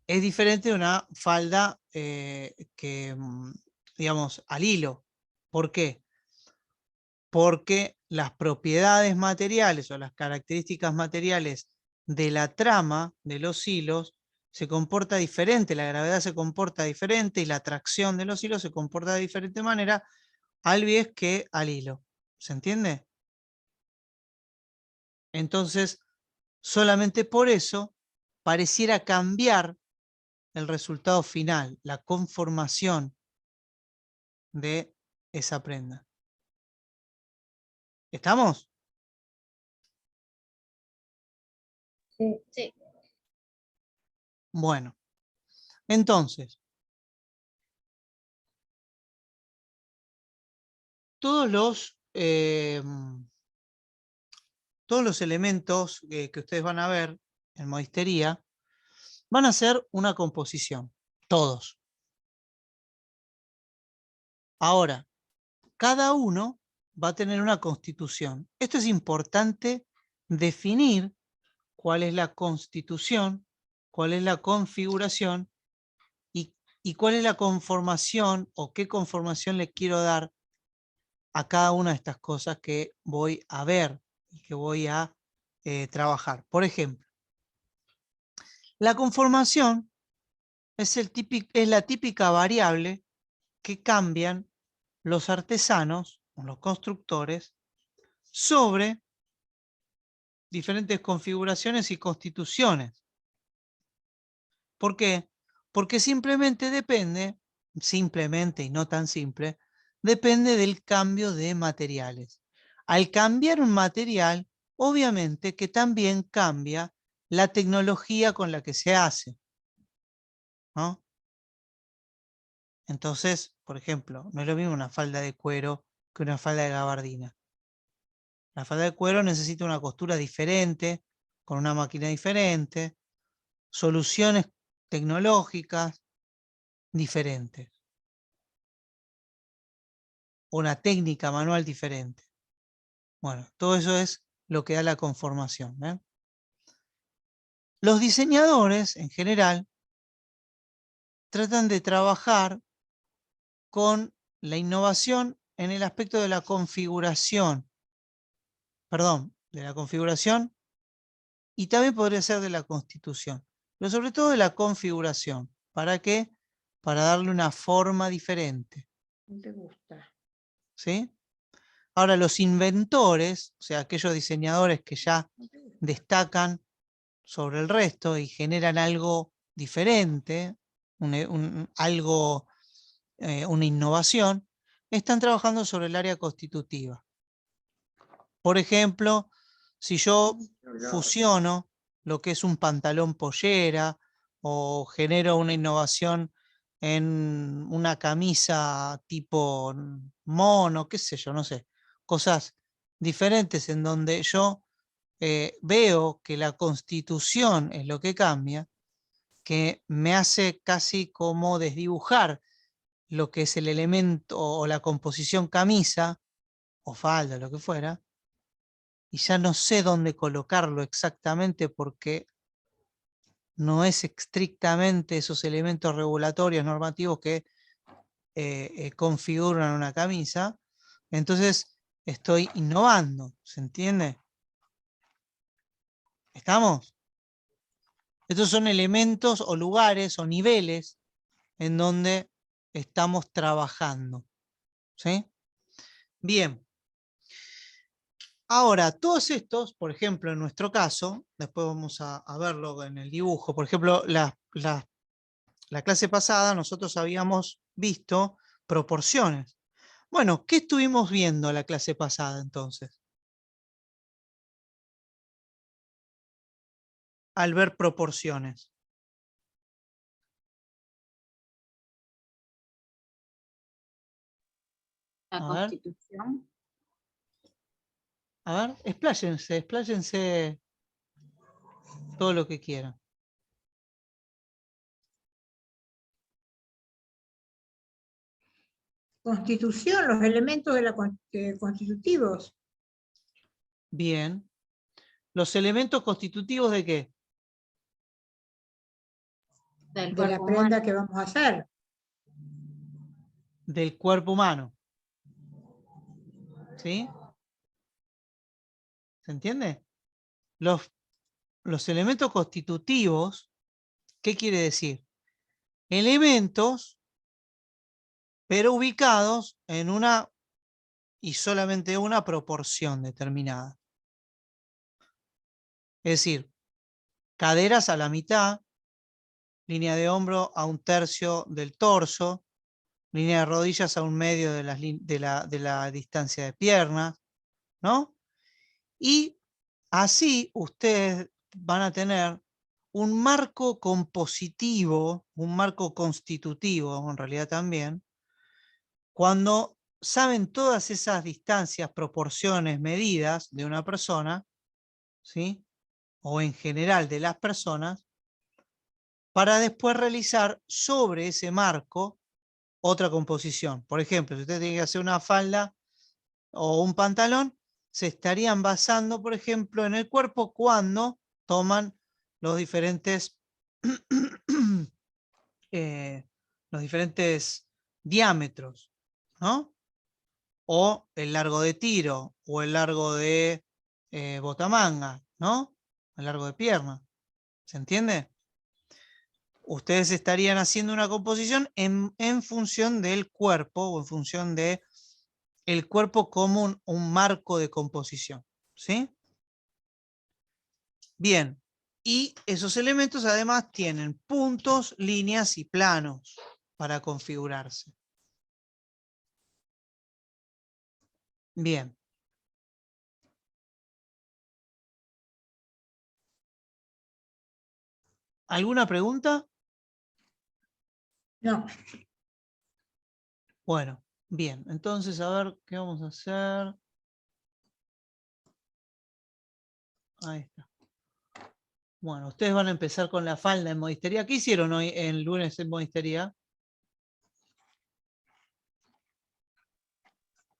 Es diferente de una falda digamos, al hilo. ¿Por qué? Porque las propiedades materiales o las características materiales de la trama de los hilos se comporta diferente, la gravedad se comporta diferente y la tracción de los hilos se comporta de diferente manera al bies que al hilo. ¿Se entiende? Entonces, solamente por eso pareciera cambiar el resultado final, la conformación de esa prenda. ¿Estamos? Sí. Sí. Bueno, entonces, todos los elementos que ustedes van a ver en modistería van a ser una composición, todos. Ahora, cada uno va a tener una constitución. Esto es importante definir cuál es la constitución, cuál es la configuración y cuál es la conformación o qué conformación le quiero dar a cada una de estas cosas que voy a ver y que voy a trabajar. Por ejemplo, la conformación es la típica variable que cambian los artesanos o los constructores sobre diferentes configuraciones y constituciones. ¿Por qué? Porque simplemente y no tan simple, depende del cambio de materiales. Al cambiar un material, obviamente que también cambia la tecnología con la que se hace, ¿no? Entonces, por ejemplo, no es lo mismo una falda de cuero que una falda de gabardina. La falda de cuero necesita una costura diferente, con una máquina diferente, soluciones tecnológicas diferentes, una técnica manual diferente. Bueno, todo eso es lo que da la conformación, ¿eh? Los diseñadores, en general, tratan de trabajar con la innovación en el aspecto de la configuración, de la configuración y también podría ser de la constitución, pero sobre todo de la configuración. ¿Para qué? Para darle una forma diferente. No te gusta. ¿Sí? Ahora, los inventores, o sea, aquellos diseñadores que ya destacan sobre el resto y generan algo diferente, una innovación, están trabajando sobre el área constitutiva. Por ejemplo, si yo fusiono lo que es un pantalón pollera o genero una innovación en una camisa tipo mono, qué sé yo, no sé, cosas diferentes en donde yo veo que la constitución es lo que cambia, que me hace casi como desdibujar lo que es el elemento o la composición camisa o falda, lo que fuera, y ya no sé dónde colocarlo exactamente porque no es estrictamente esos elementos regulatorios normativos que configuran una camisa. Entonces estoy innovando, ¿se entiende? ¿Estamos? Estos son elementos o lugares o niveles en donde estamos trabajando, ¿sí? Bien. Ahora, todos estos, por ejemplo, en nuestro caso, después vamos a verlo en el dibujo, por ejemplo, la clase pasada nosotros habíamos visto proporciones. Bueno, ¿qué estuvimos viendo la clase pasada entonces? Al ver proporciones. La A ver. Constitución. A ver, expláyense todo lo que quieran. Constitución, los elementos de la constitutivos. Bien. ¿Los elementos constitutivos de qué? Del De la cuerpo prenda humano. que vamos a hacer. Del cuerpo humano. ¿Sí? ¿Se entiende? Los elementos constitutivos, ¿qué quiere decir? Elementos, pero ubicados en una y solamente una proporción determinada. Es decir, caderas a la mitad, línea de hombro a 1/3 del torso, línea de rodillas a 1/2 de la distancia de piernas, ¿no? Y así ustedes van a tener un marco compositivo, un marco constitutivo en realidad también, cuando saben todas esas distancias, proporciones, medidas de una persona, ¿sí? O en general de las personas, para después realizar sobre ese marco otra composición. Por ejemplo, si usted tiene que hacer una falda o un pantalón, se estarían basando, por ejemplo, en el cuerpo cuando toman los diferentes, los diferentes diámetros, ¿no? O el largo de tiro, o el largo de botamanga, ¿no? El largo de pierna. ¿Se entiende? Ustedes estarían haciendo una composición en función del cuerpo o en función de el cuerpo como un marco de composición, ¿sí? Bien, y esos elementos además tienen puntos, líneas y planos para configurarse. Bien. ¿Alguna pregunta? No. Bueno, bien, entonces a ver qué vamos a hacer. Ahí está. Bueno, ustedes van a empezar con la falda en modistería. ¿Qué hicieron hoy el lunes en modistería?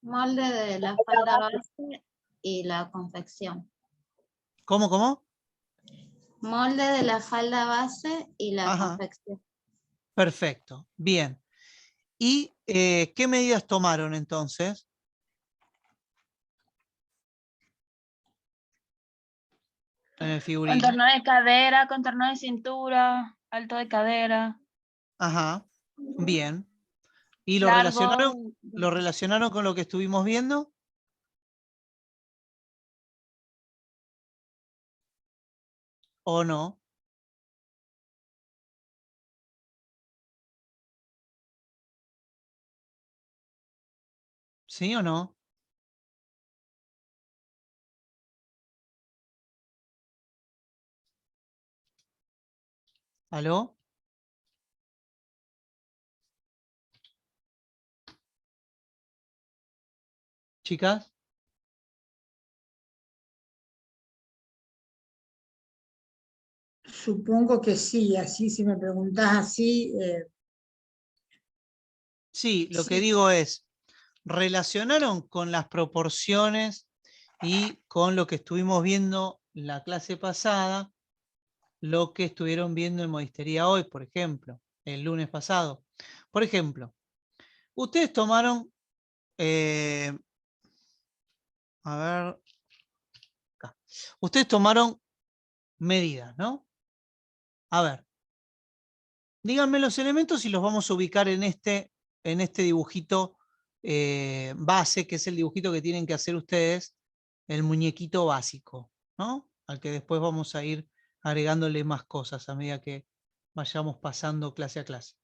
Molde de la falda base y la confección. ¿Cómo, cómo? Molde de la falda base y la Ajá, confección. perfecto, bien. ¿Y qué medidas tomaron entonces? En el figurín. Contorno de cadera, contorno de cintura, alto de cadera, Ajá, bien. ¿Y largo. lo relacionaron con lo que estuvimos viendo? ¿O no? ¿Sí o no? ¿Aló? ¿Chicas? Supongo que sí, así si me preguntás así, Sí, lo que sí. digo es, relacionaron con las proporciones y con lo que estuvimos viendo la clase pasada, lo que estuvieron viendo en modistería hoy, por ejemplo, el lunes pasado. Por ejemplo, ustedes tomaron, a ver, acá. Ustedes tomaron medidas, ¿no? A ver, díganme los elementos y los vamos a ubicar en este dibujito base, que es el dibujito que tienen que hacer ustedes, el muñequito básico, ¿no? Al que después vamos a ir agregándole más cosas a medida que vayamos pasando clase a clase.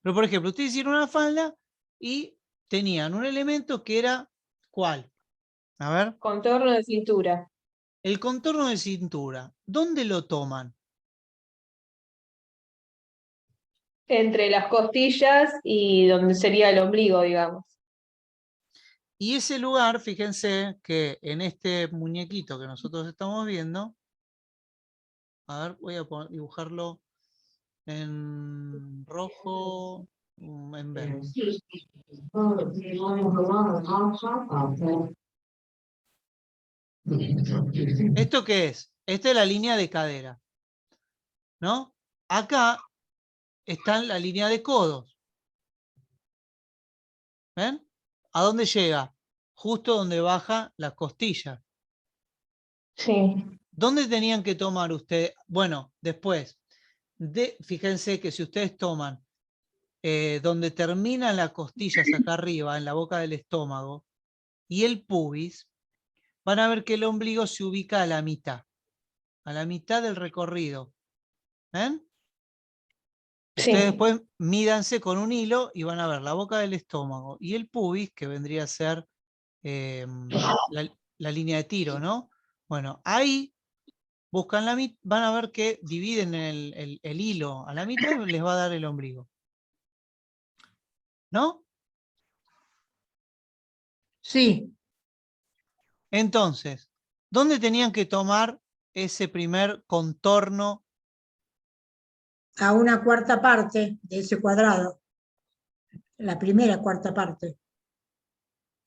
Pero, por ejemplo, ustedes hicieron una falda y tenían un elemento que era, ¿cuál? A ver, Contorno de cintura. el contorno de cintura. ¿Dónde lo toman? Entre las costillas y donde sería el ombligo, digamos. Y ese lugar, fíjense que en este muñequito que nosotros estamos viendo, a ver, voy a dibujarlo en rojo, en verde. ¿Esto qué es? Esta es la línea de cadera, ¿no? Acá está la línea de codos. ¿Ven? ¿A dónde llega? Justo donde baja la costilla. Sí. ¿Dónde tenían que tomar ustedes? Bueno, después, fíjense que si ustedes toman donde terminan las costillas acá arriba, en la boca del estómago, y el pubis, van a ver que el ombligo se ubica a la mitad del recorrido. ¿Ven? Sí. Ustedes después mídanse con un hilo y van a ver la boca del estómago y el pubis, que vendría a ser la línea de tiro, ¿no? Bueno, ahí buscan la mitad, van a ver que dividen el hilo a la mitad y les va a dar el ombligo. ¿No? Sí, Entonces, ¿dónde tenían que tomar ese primer contorno? a una cuarta parte de ese cuadrado, la primera cuarta parte.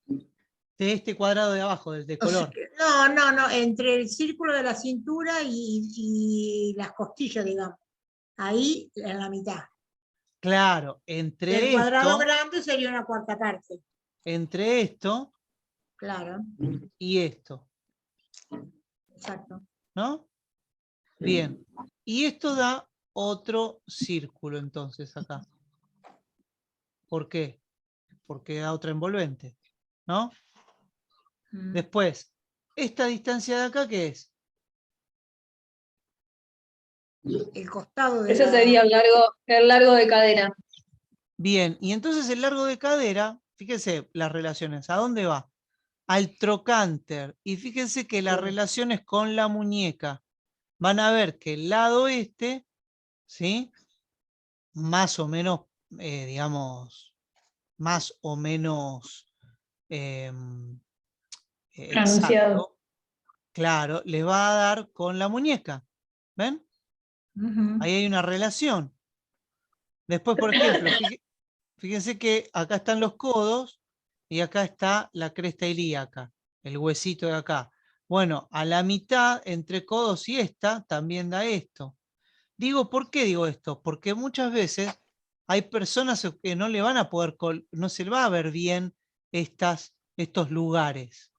De este cuadrado de abajo, del de O sea, color. no, entre el círculo de la cintura y las costillas, digamos. Ahí en la mitad. Claro, El entre cuadrado esto, grande sería una cuarta parte. entre esto Claro, y esto, exacto. ¿no? Bien. Y esto da otro círculo entonces acá. ¿Por qué? Porque da otra envolvente, ¿no? Después, esta distancia de acá, ¿qué es? El costado de Ese la... sería el largo de cadera. Bien, y entonces el largo de cadera, fíjense las relaciones, ¿a dónde va? Al trocánter. Y fíjense que las relaciones con la muñeca. Van a ver que el lado este, ¿sí? Más o menos, digamos, más o menos Pronunciado. exacto, claro, le va a dar con la muñeca. ¿Ven? Ahí hay una relación. Después, por ejemplo, fíjense que acá están los codos y acá está la cresta ilíaca, el huesito de acá. Bueno, a la mitad entre codos y esta también da esto. Digo, ¿por qué digo esto? Porque muchas veces hay personas que no le van a poder, no se le va a ver bien estos lugares.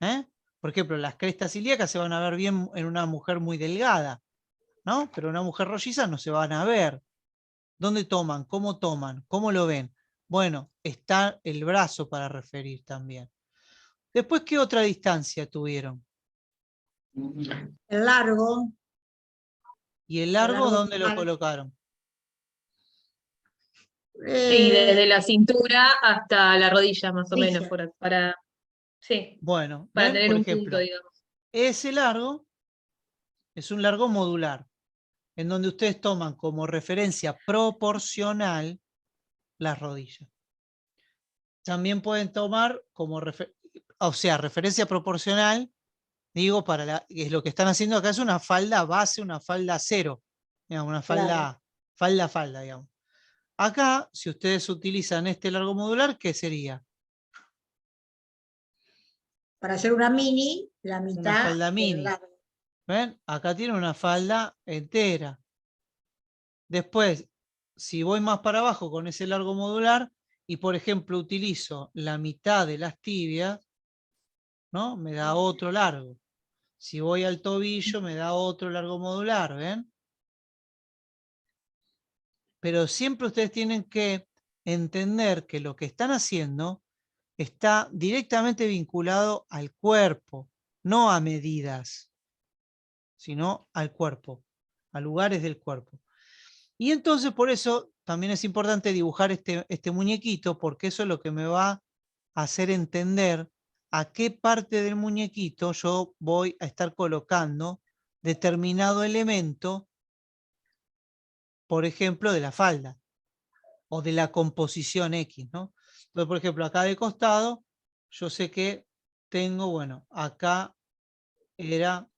¿Eh? Por ejemplo, las crestas ilíacas se van a ver bien en una mujer muy delgada, ¿no? Pero una mujer rolliza no se van a ver. ¿Dónde toman? ¿Cómo toman? ¿Cómo lo ven? Bueno, está el brazo para referir también. Después, ¿qué otra distancia tuvieron? El largo. ¿Y el largo dónde lo total. colocaron? Y desde la cintura hasta la rodilla, más o menos, Rodilla. para Bueno, para ¿ven? tener Por un punto, ejemplo, digamos. ese largo es un largo modular, en donde ustedes toman como referencia proporcional las rodillas. También pueden tomar como referencia proporcional Digo, es lo que están haciendo acá es una falda base, una falda cero, digamos, una Claro. falda, digamos. Acá, si ustedes utilizan este largo modular, ¿qué sería? Para hacer una mini, la Una mitad falda del mini. largo. ¿Ven? Acá tiene una falda entera. Después, si voy más para abajo con ese largo modular y, por ejemplo, utilizo la mitad de las tibias, ¿no? Me da otro largo. Si voy al tobillo, me da otro largo modular, ¿ven? Pero siempre ustedes tienen que entender que lo que están haciendo está directamente vinculado al cuerpo, no a medidas, sino al cuerpo, a lugares del cuerpo. Y entonces por eso también es importante dibujar este muñequito, porque eso es lo que me va a hacer entender a qué parte del muñequito yo voy a estar colocando determinado elemento, por ejemplo, de la falda o de la composición X, ¿no? Entonces, por ejemplo, acá de costado, yo sé que tengo, bueno, acá era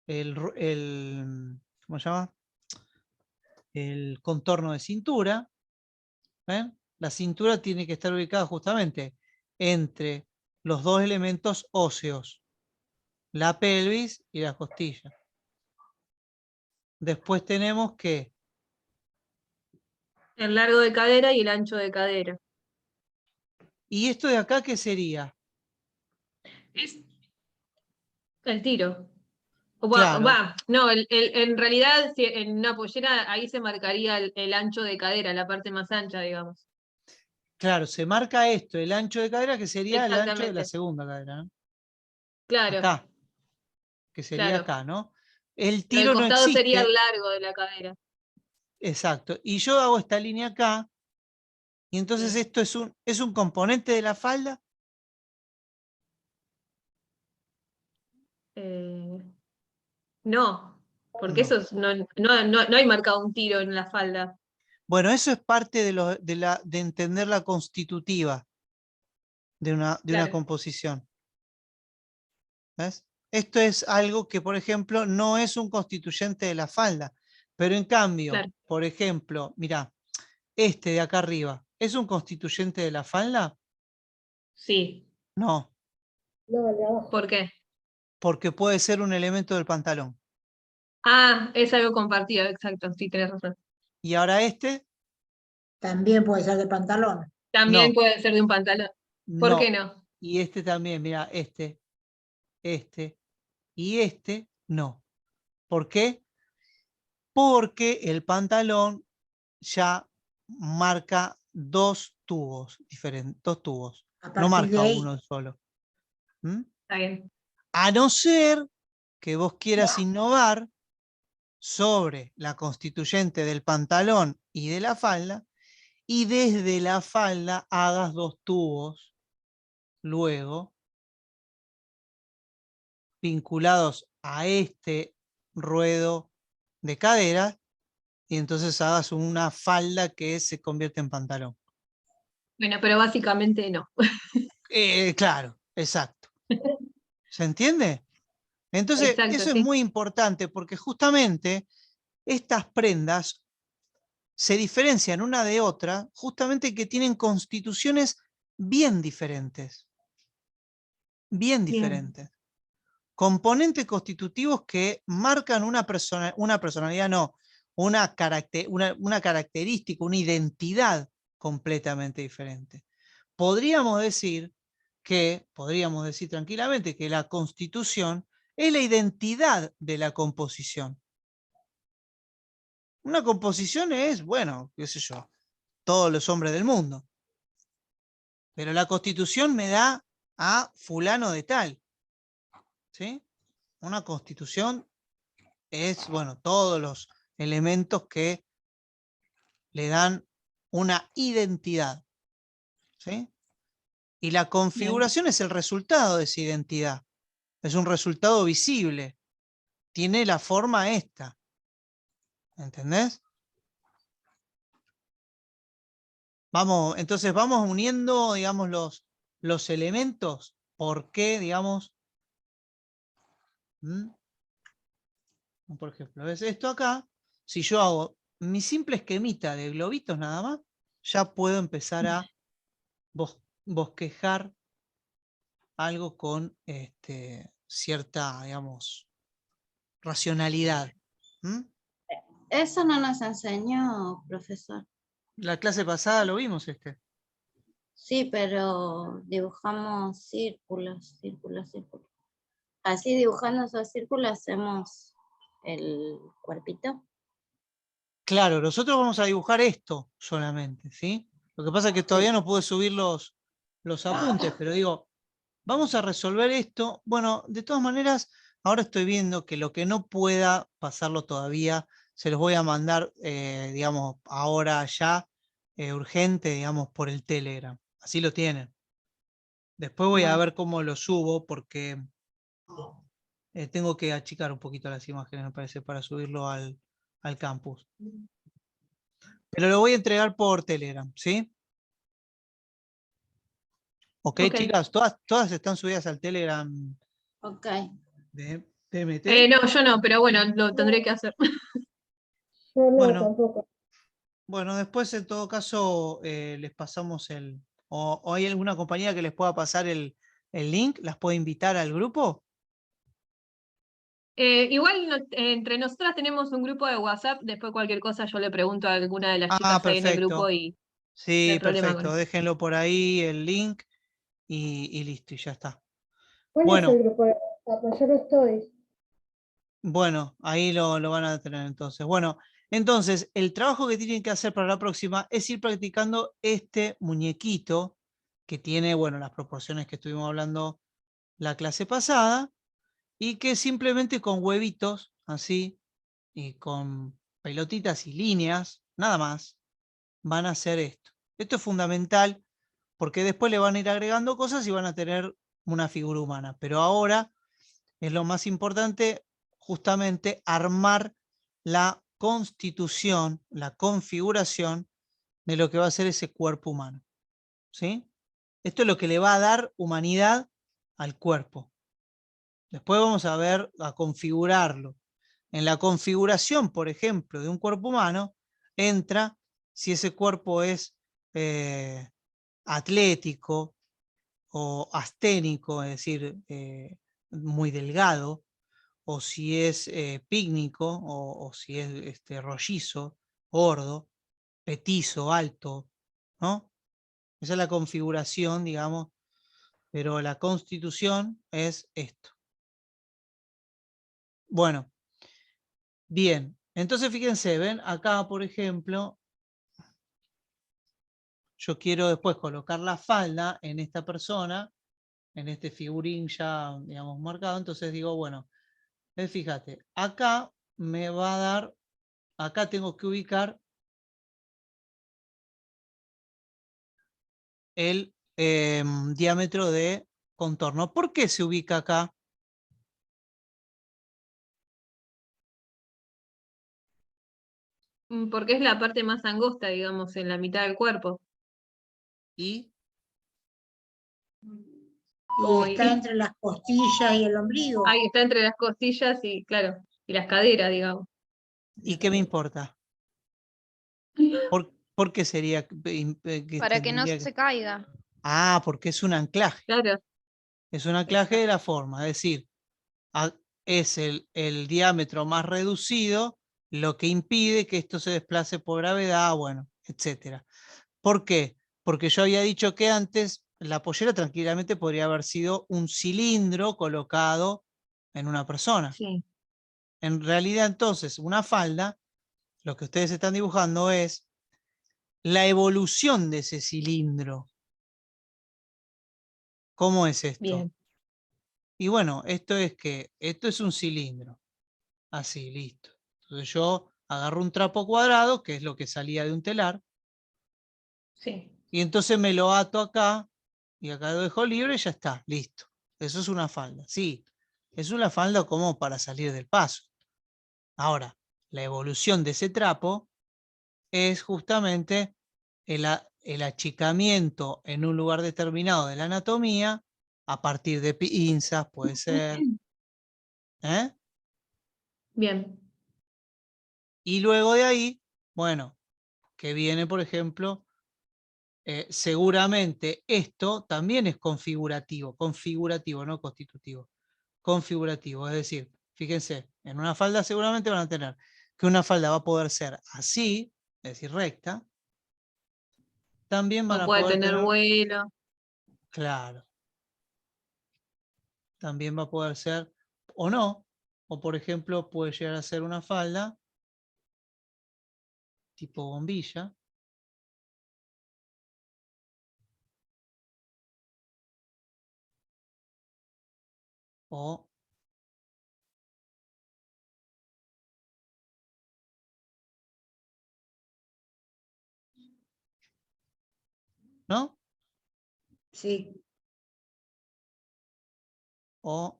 ¿cómo se llama? El contorno de cintura. ¿Ven? La cintura tiene que estar ubicada justamente entre los dos elementos óseos, la pelvis y la costilla. Después tenemos que, El largo de cadera y el ancho de cadera. ¿y esto de acá qué sería? Es el tiro. Claro, No, en realidad en una pollera ahí se marcaría el ancho de cadera, la parte más ancha, digamos. claro, se marca esto, el ancho de cadera, que sería el ancho de la Exactamente. segunda cadera, ¿no? Claro, Acá, que sería claro. acá, ¿no? El Lo del tiro no costado sería existe, el largo de la cadera. exacto, y yo hago esta línea acá, y entonces Mm. esto es un componente de la falda. Eh, no, porque No. no hay marcado un tiro en la falda. Bueno, eso es parte de entender la constitutiva de una Claro, composición. ¿Ves? Esto es algo que, por ejemplo, no es un constituyente de la falda, pero en cambio, claro. por ejemplo, mira, este de acá arriba, ¿es un constituyente de la falda? Sí. No, No, el de abajo. ¿Por qué? porque puede ser un elemento del pantalón. Ah, es algo compartido, exacto, sí, tenés razón. Y ahora este, También puede ser de pantalón. También no, puede ser de un pantalón. ¿Por qué no. no? Y este también, mira, este y este, no. ¿Por qué? Porque el pantalón ya marca dos tubos diferentes, dos tubos, A no partir de marca ahí, uno solo. ¿Mm? Está bien. A no ser que vos quieras innovar sobre la constituyente del pantalón y de la falda, y desde la falda hagas dos tubos luego vinculados a este ruedo de cadera, y entonces hagas una falda que se convierte en pantalón. Bueno, pero básicamente no. Claro, exacto. ¿Se entiende? Entonces, Exacto, eso es sí. muy importante porque justamente estas prendas se diferencian una de otra, justamente que tienen constituciones bien diferentes, bien Bien. diferentes. Componentes constitutivos que marcan una personalidad, no, una característica, una identidad completamente diferente. Podríamos decir tranquilamente que la constitución es la identidad de la composición. Una composición es, bueno, qué sé yo, todos los hombres del mundo. Pero la constitución me da a fulano de tal. ¿Sí? Una constitución es, bueno, todos los elementos que le dan una identidad. ¿Sí? Y la Bien. configuración es el resultado de esa identidad. Es un resultado visible. Tiene la forma esta. ¿Entendés? Entonces vamos uniendo, digamos, los elementos. ¿Por qué, digamos, ¿Mm? Por ejemplo, ¿ves? Esto acá, si yo hago mi simple esquemita de globitos nada más, ya puedo empezar a bosquejar algo con cierta, digamos, racionalidad. ¿Mm? Eso no nos enseñó, profesor. La clase pasada lo vimos Sí, pero dibujamos círculos, círculos, círculos. Así dibujando esos círculos hacemos el cuerpito. Claro, nosotros vamos a dibujar esto solamente, ¿sí? Lo que pasa es que todavía no pude subir los apuntes, pero digo, vamos a resolver esto. Bueno, de todas maneras, ahora estoy viendo que lo que no pueda pasarlo todavía, se los voy a mandar, digamos, ahora ya, urgente, digamos, por el Telegram. Así lo tienen. Después voy a Bueno. ver cómo lo subo, porque tengo que achicar un poquito las imágenes, me parece, para subirlo al campus. Pero lo voy a entregar por Telegram, ¿sí? Ok, Ok. chicas, todas están subidas al Telegram Ok. de PMT. No, yo no, pero bueno, lo tendré que hacer. Yo no, Bueno. tampoco. Bueno, después en todo caso les pasamos o hay alguna compañía que les pueda pasar el link, las puede invitar al grupo. Igual entre nosotras tenemos un grupo de WhatsApp, después cualquier cosa yo le pregunto a alguna de las Ah, chicas ahí en el grupo perfecto. y no Sí, hay problema con perfecto. eso. Déjenlo por ahí, el link, y listo, y ya está. ¿Cuál es el Bueno, grupo de WhatsApp? Yo no estoy. bueno, ahí lo van a tener entonces. Bueno, entonces, el trabajo que tienen que hacer para la próxima es ir practicando este muñequito que tiene, bueno, las proporciones que estuvimos hablando la clase pasada, y que simplemente con huevitos, así, y con pelotitas y líneas, nada más, van a hacer esto. Esto es fundamental porque después le van a ir agregando cosas y van a tener una figura humana. Pero ahora es lo más importante, justamente, armar la constitución, la configuración de lo que va a ser ese cuerpo humano. ¿Sí? Esto es lo que le va a dar humanidad al cuerpo. Después vamos a ver, a configurarlo. En la configuración, por ejemplo, de un cuerpo humano, entra si ese cuerpo es atlético o asténico, es decir, muy delgado, o si es pícnico, o si es rollizo, gordo, petizo, alto, ¿no? Esa es la configuración, digamos, pero la constitución es esto. Bueno, bien, entonces fíjense, ven, acá por ejemplo, yo quiero después colocar la falda en esta persona, en este figurín ya, digamos, marcado, entonces digo, bueno, fíjate, acá me va a dar, acá tengo que ubicar el diámetro de contorno. ¿Por qué se ubica acá? Porque es la parte más angosta, digamos, en la mitad del cuerpo. Y Como Y está entre las costillas y el ombligo. ahí está entre las costillas y, claro, y las caderas, digamos. ¿y qué me importa? ¿Por qué sería que Para que no tendría se caiga. Ah, porque es un anclaje. Claro, Es un anclaje de la forma, es decir, es el diámetro más reducido lo que impide que esto se desplace por gravedad, bueno, etcétera. ¿Por qué? Porque yo había dicho que antes la pollera tranquilamente podría haber sido un cilindro colocado en una persona. sí. En realidad, entonces, una falda, lo que ustedes están dibujando es la evolución de ese cilindro. ¿Cómo es esto? Bien. Y bueno, esto es un cilindro. Así, listo. Entonces yo agarro un trapo cuadrado, que es lo que salía de un telar, Sí. y entonces me lo ato acá, y acá lo dejo libre y ya está, listo. Eso es una falda. Sí, es una falda como para salir del paso. Ahora, la evolución de ese trapo es justamente el achicamiento en un lugar determinado de la anatomía, a partir de pinzas, puede ser, ¿Eh? Bien. Y luego de ahí, bueno, que viene, por ejemplo, seguramente esto también es configurativo, no constitutivo, configurativo. Es decir, fíjense, en una falda seguramente van a tener que una falda va a poder ser así, es decir, recta. También van O a puede poder tener tener, vuelo. claro, también va a poder ser o no, o por ejemplo puede llegar a ser una falda tipo bombilla. O ¿no? Sí, O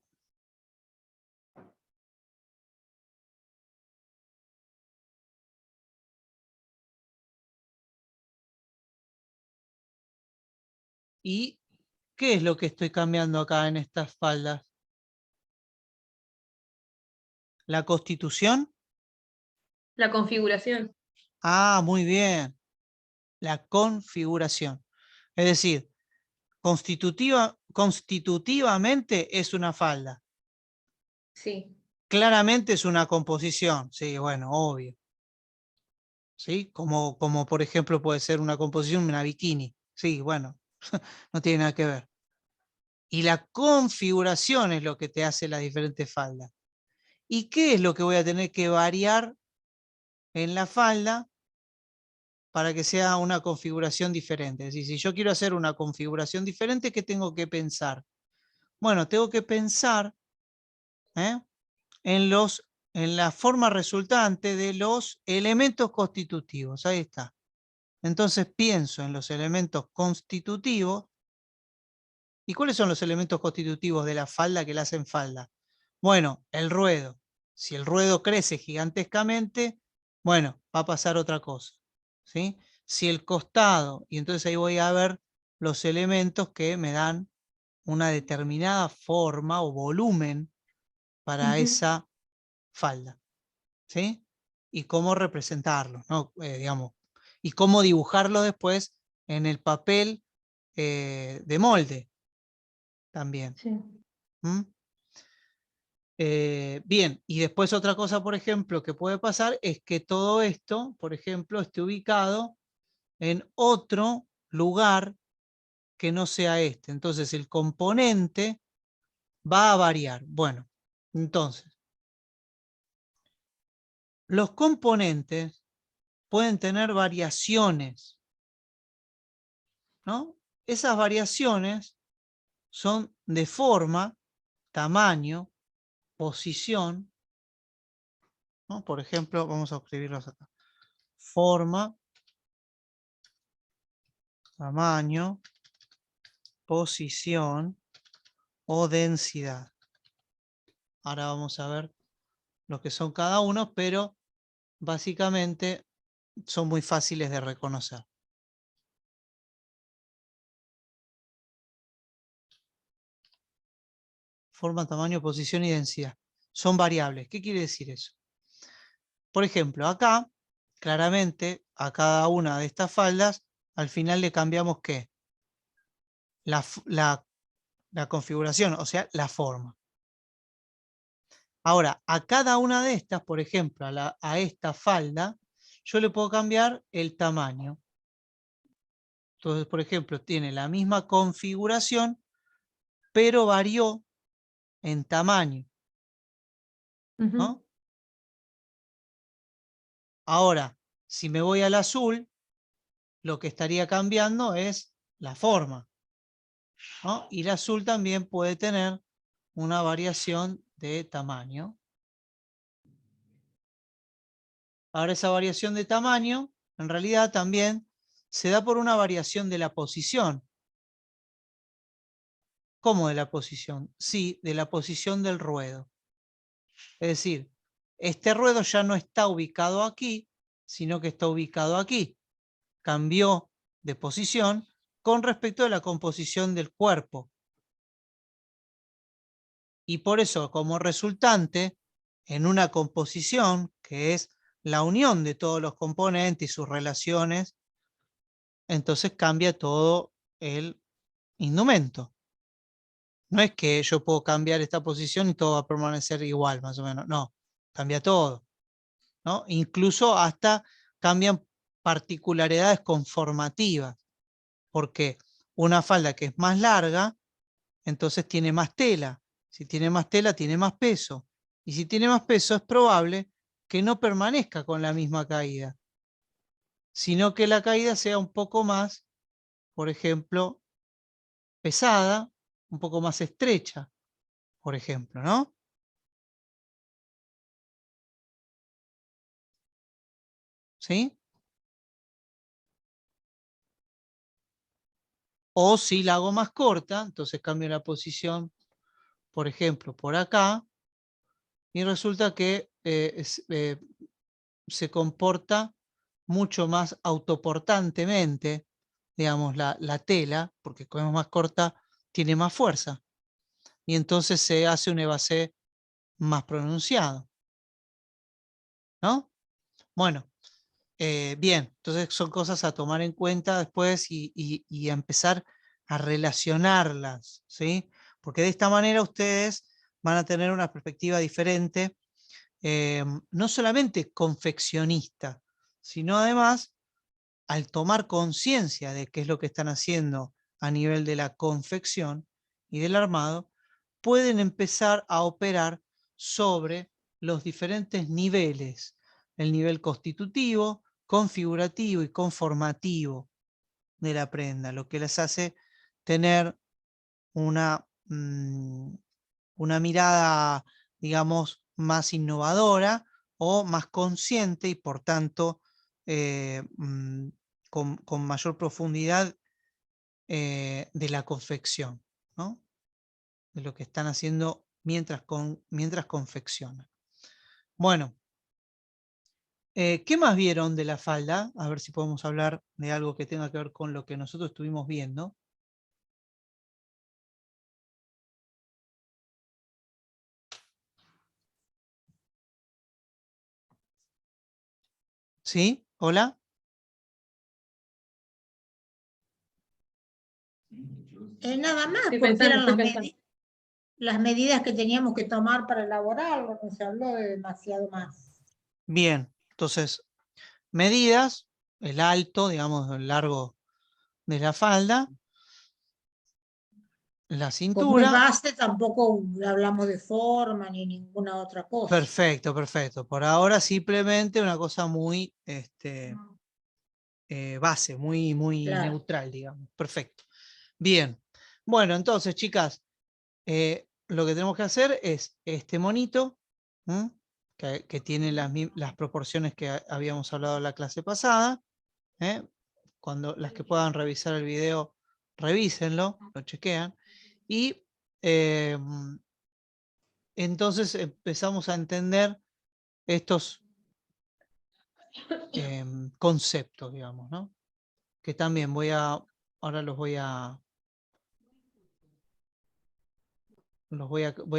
¿y qué es lo que estoy cambiando acá en estas faldas? ¿La constitución? La configuración. Ah, muy bien. La configuración. Es decir, constitutivamente es una falda. Sí. Claramente es una composición. Sí, bueno, obvio. ¿Sí? Como por ejemplo puede ser una composición de una bikini. Sí, bueno, no tiene nada que ver. Y la configuración es lo que te hace las diferentes faldas. ¿Y qué es lo que voy a tener que variar en la falda para que sea una configuración diferente? Es decir, si yo quiero hacer una configuración diferente, ¿qué tengo que pensar? Bueno, tengo que pensar ¿eh? en la forma resultante de los elementos constitutivos. Ahí está. Entonces pienso en los elementos constitutivos. ¿Y cuáles son los elementos constitutivos de la falda que la hacen falda? Bueno, el ruedo. Si el ruedo crece gigantescamente, bueno, va a pasar otra cosa. ¿Sí? Si el costado, y entonces ahí voy a ver los elementos que me dan una determinada forma o volumen para esa falda. ¿Sí? Y cómo representarlo, ¿no? Digamos, y cómo dibujarlo después en el papel de molde también. Sí. ¿Mm? Bien, y después otra cosa, por ejemplo, que puede pasar es que todo esto, por ejemplo, esté ubicado en otro lugar que no sea este. Entonces el componente va a variar. Bueno, entonces, los componentes pueden tener variaciones, ¿no? Esas variaciones son de forma, tamaño, posición, ¿no? Por ejemplo, vamos a escribirlos acá. Forma, tamaño, posición o densidad. Ahora vamos a ver lo que son cada uno, pero básicamente son muy fáciles de reconocer. Forma, tamaño, posición y densidad. Son variables. ¿Qué quiere decir eso? Por ejemplo, acá, claramente, a cada una de estas faldas, al final le cambiamos ¿qué? La configuración, o sea, la forma. Ahora, a cada una de estas, por ejemplo, a esta falda, yo le puedo cambiar el tamaño. Entonces, por ejemplo, tiene la misma configuración, pero varió en tamaño, ¿no? Ahora, si me voy al azul, lo que estaría cambiando es la forma, ¿no? Y el azul también puede tener una variación de tamaño. Ahora, esa variación de tamaño, en realidad también se da por una variación de la posición. ¿Cómo de la posición? Sí, de la posición del ruedo. Es decir, este ruedo ya no está ubicado aquí, sino que está ubicado aquí. Cambió de posición con respecto a la composición del cuerpo. Y por eso, como resultante, en una composición, que es la unión de todos los componentes y sus relaciones, entonces cambia todo el indumento. No es que yo puedo cambiar esta posición y todo va a permanecer igual, más o menos. No, cambia todo, ¿no? Incluso hasta cambian particularidades conformativas, porque una falda que es más larga, entonces tiene más tela. Si tiene más tela, tiene más peso. Y si tiene más peso, es probable que no permanezca con la misma caída, sino que la caída sea un poco más, por ejemplo, pesada, un poco más estrecha, por ejemplo, ¿no? ¿Sí? O si la hago más corta, entonces cambio la posición, por ejemplo, por acá, y resulta que se comporta mucho más autoportantemente, digamos, la tela, porque como es más corta, tiene más fuerza. Y entonces se hace un evasé más pronunciado, ¿no? Bueno, bien, entonces son cosas a tomar en cuenta después y a empezar a relacionarlas, ¿sí? Porque de esta manera ustedes van a tener una perspectiva diferente, no solamente confeccionista, sino además, al tomar conciencia de qué es lo que están haciendo a nivel de la confección y del armado, pueden empezar a operar sobre los diferentes niveles, el nivel constitutivo, configurativo y conformativo de la prenda, lo que les hace tener una, una mirada, digamos, más innovadora o más consciente y por tanto con mayor profundidad de la confección, ¿no? De lo que están haciendo mientras confeccionan. Bueno, ¿qué más vieron de la falda? A ver si podemos hablar de algo que tenga que ver con lo que nosotros estuvimos viendo. ¿Sí? ¿Hola? Nada más, Estoy porque pensando, eran estoy pensando. las medidas que teníamos que tomar para elaborarlo, no se habló de demasiado más. Bien, entonces, medidas, el alto, digamos, el largo de la falda, la Como es cintura. base, tampoco hablamos de forma ni ninguna otra cosa. Perfecto, perfecto. Por ahora simplemente una cosa muy base, muy Claro. neutral, digamos. Perfecto. Bien. Bueno, entonces, chicas, lo que tenemos que hacer es este monito, que tiene las proporciones que habíamos hablado en la clase pasada. Cuando las que puedan revisar el video, revísenlo, lo chequean. Y entonces empezamos a entender estos conceptos, digamos, ¿no? Que también ahora voy a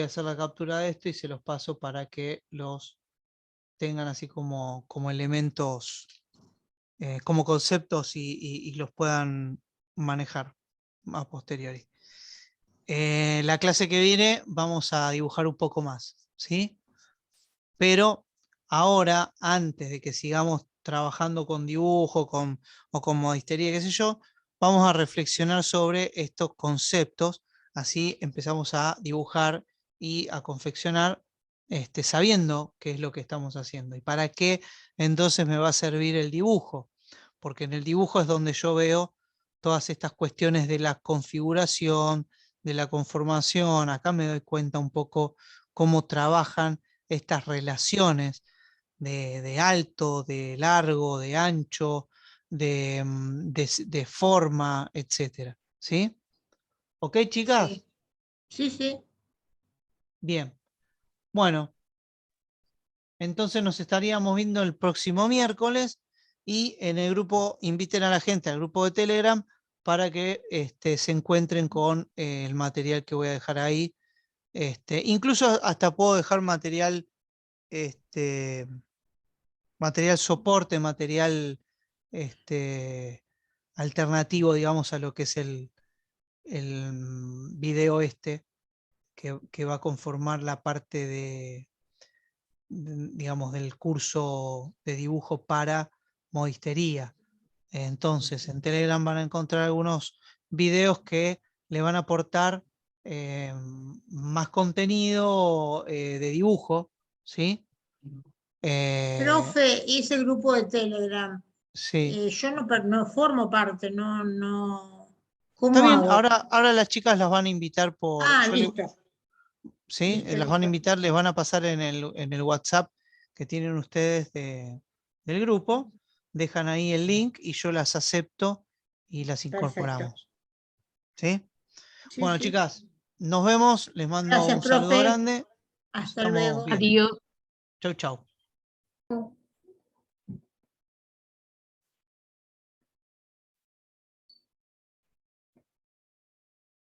hacer la captura de esto y se los paso para que los tengan así como elementos, como conceptos y los puedan manejar a posteriori. La clase que viene vamos a dibujar un poco más, ¿sí? Pero ahora, antes de que sigamos trabajando con dibujo o con modistería, qué sé yo, vamos a reflexionar sobre estos conceptos, así empezamos a dibujar y a confeccionar sabiendo qué es lo que estamos haciendo y para qué entonces me va a servir el dibujo, porque en el dibujo es donde yo veo todas estas cuestiones de la configuración, de la conformación. Acá me doy cuenta un poco cómo trabajan estas relaciones de alto, de largo, de ancho, de forma, etcétera. ¿Sí? ¿Ok, chicas? Sí, sí, sí. Bien. Bueno, entonces nos estaríamos viendo el próximo miércoles y en el grupo, inviten a la gente al grupo de Telegram para que se encuentren con el material que voy a dejar ahí Incluso hasta puedo dejar material, material soporte, material alternativo, digamos, a lo que es el video que va a conformar la parte digamos, del curso de dibujo para modistería. Entonces, en Telegram van a encontrar algunos videos que le van a aportar más contenido de dibujo, ¿sí? Profe, y ese grupo de Telegram, Sí. yo no formo parte, no. Está ¿Cómo bien, hago? ahora las chicas las van a invitar Ah, listo. ¿sí? Listo, Las van a listo. invitar, les van a pasar en el WhatsApp que tienen ustedes del grupo, dejan ahí el link y yo las acepto y las Perfecto. incorporamos. ¿Sí? Sí, Bueno, sí. chicas, nos vemos, les mando Gracias, un saludo profe. grande. Hasta Estamos luego. bien. Adiós. Chau, chau.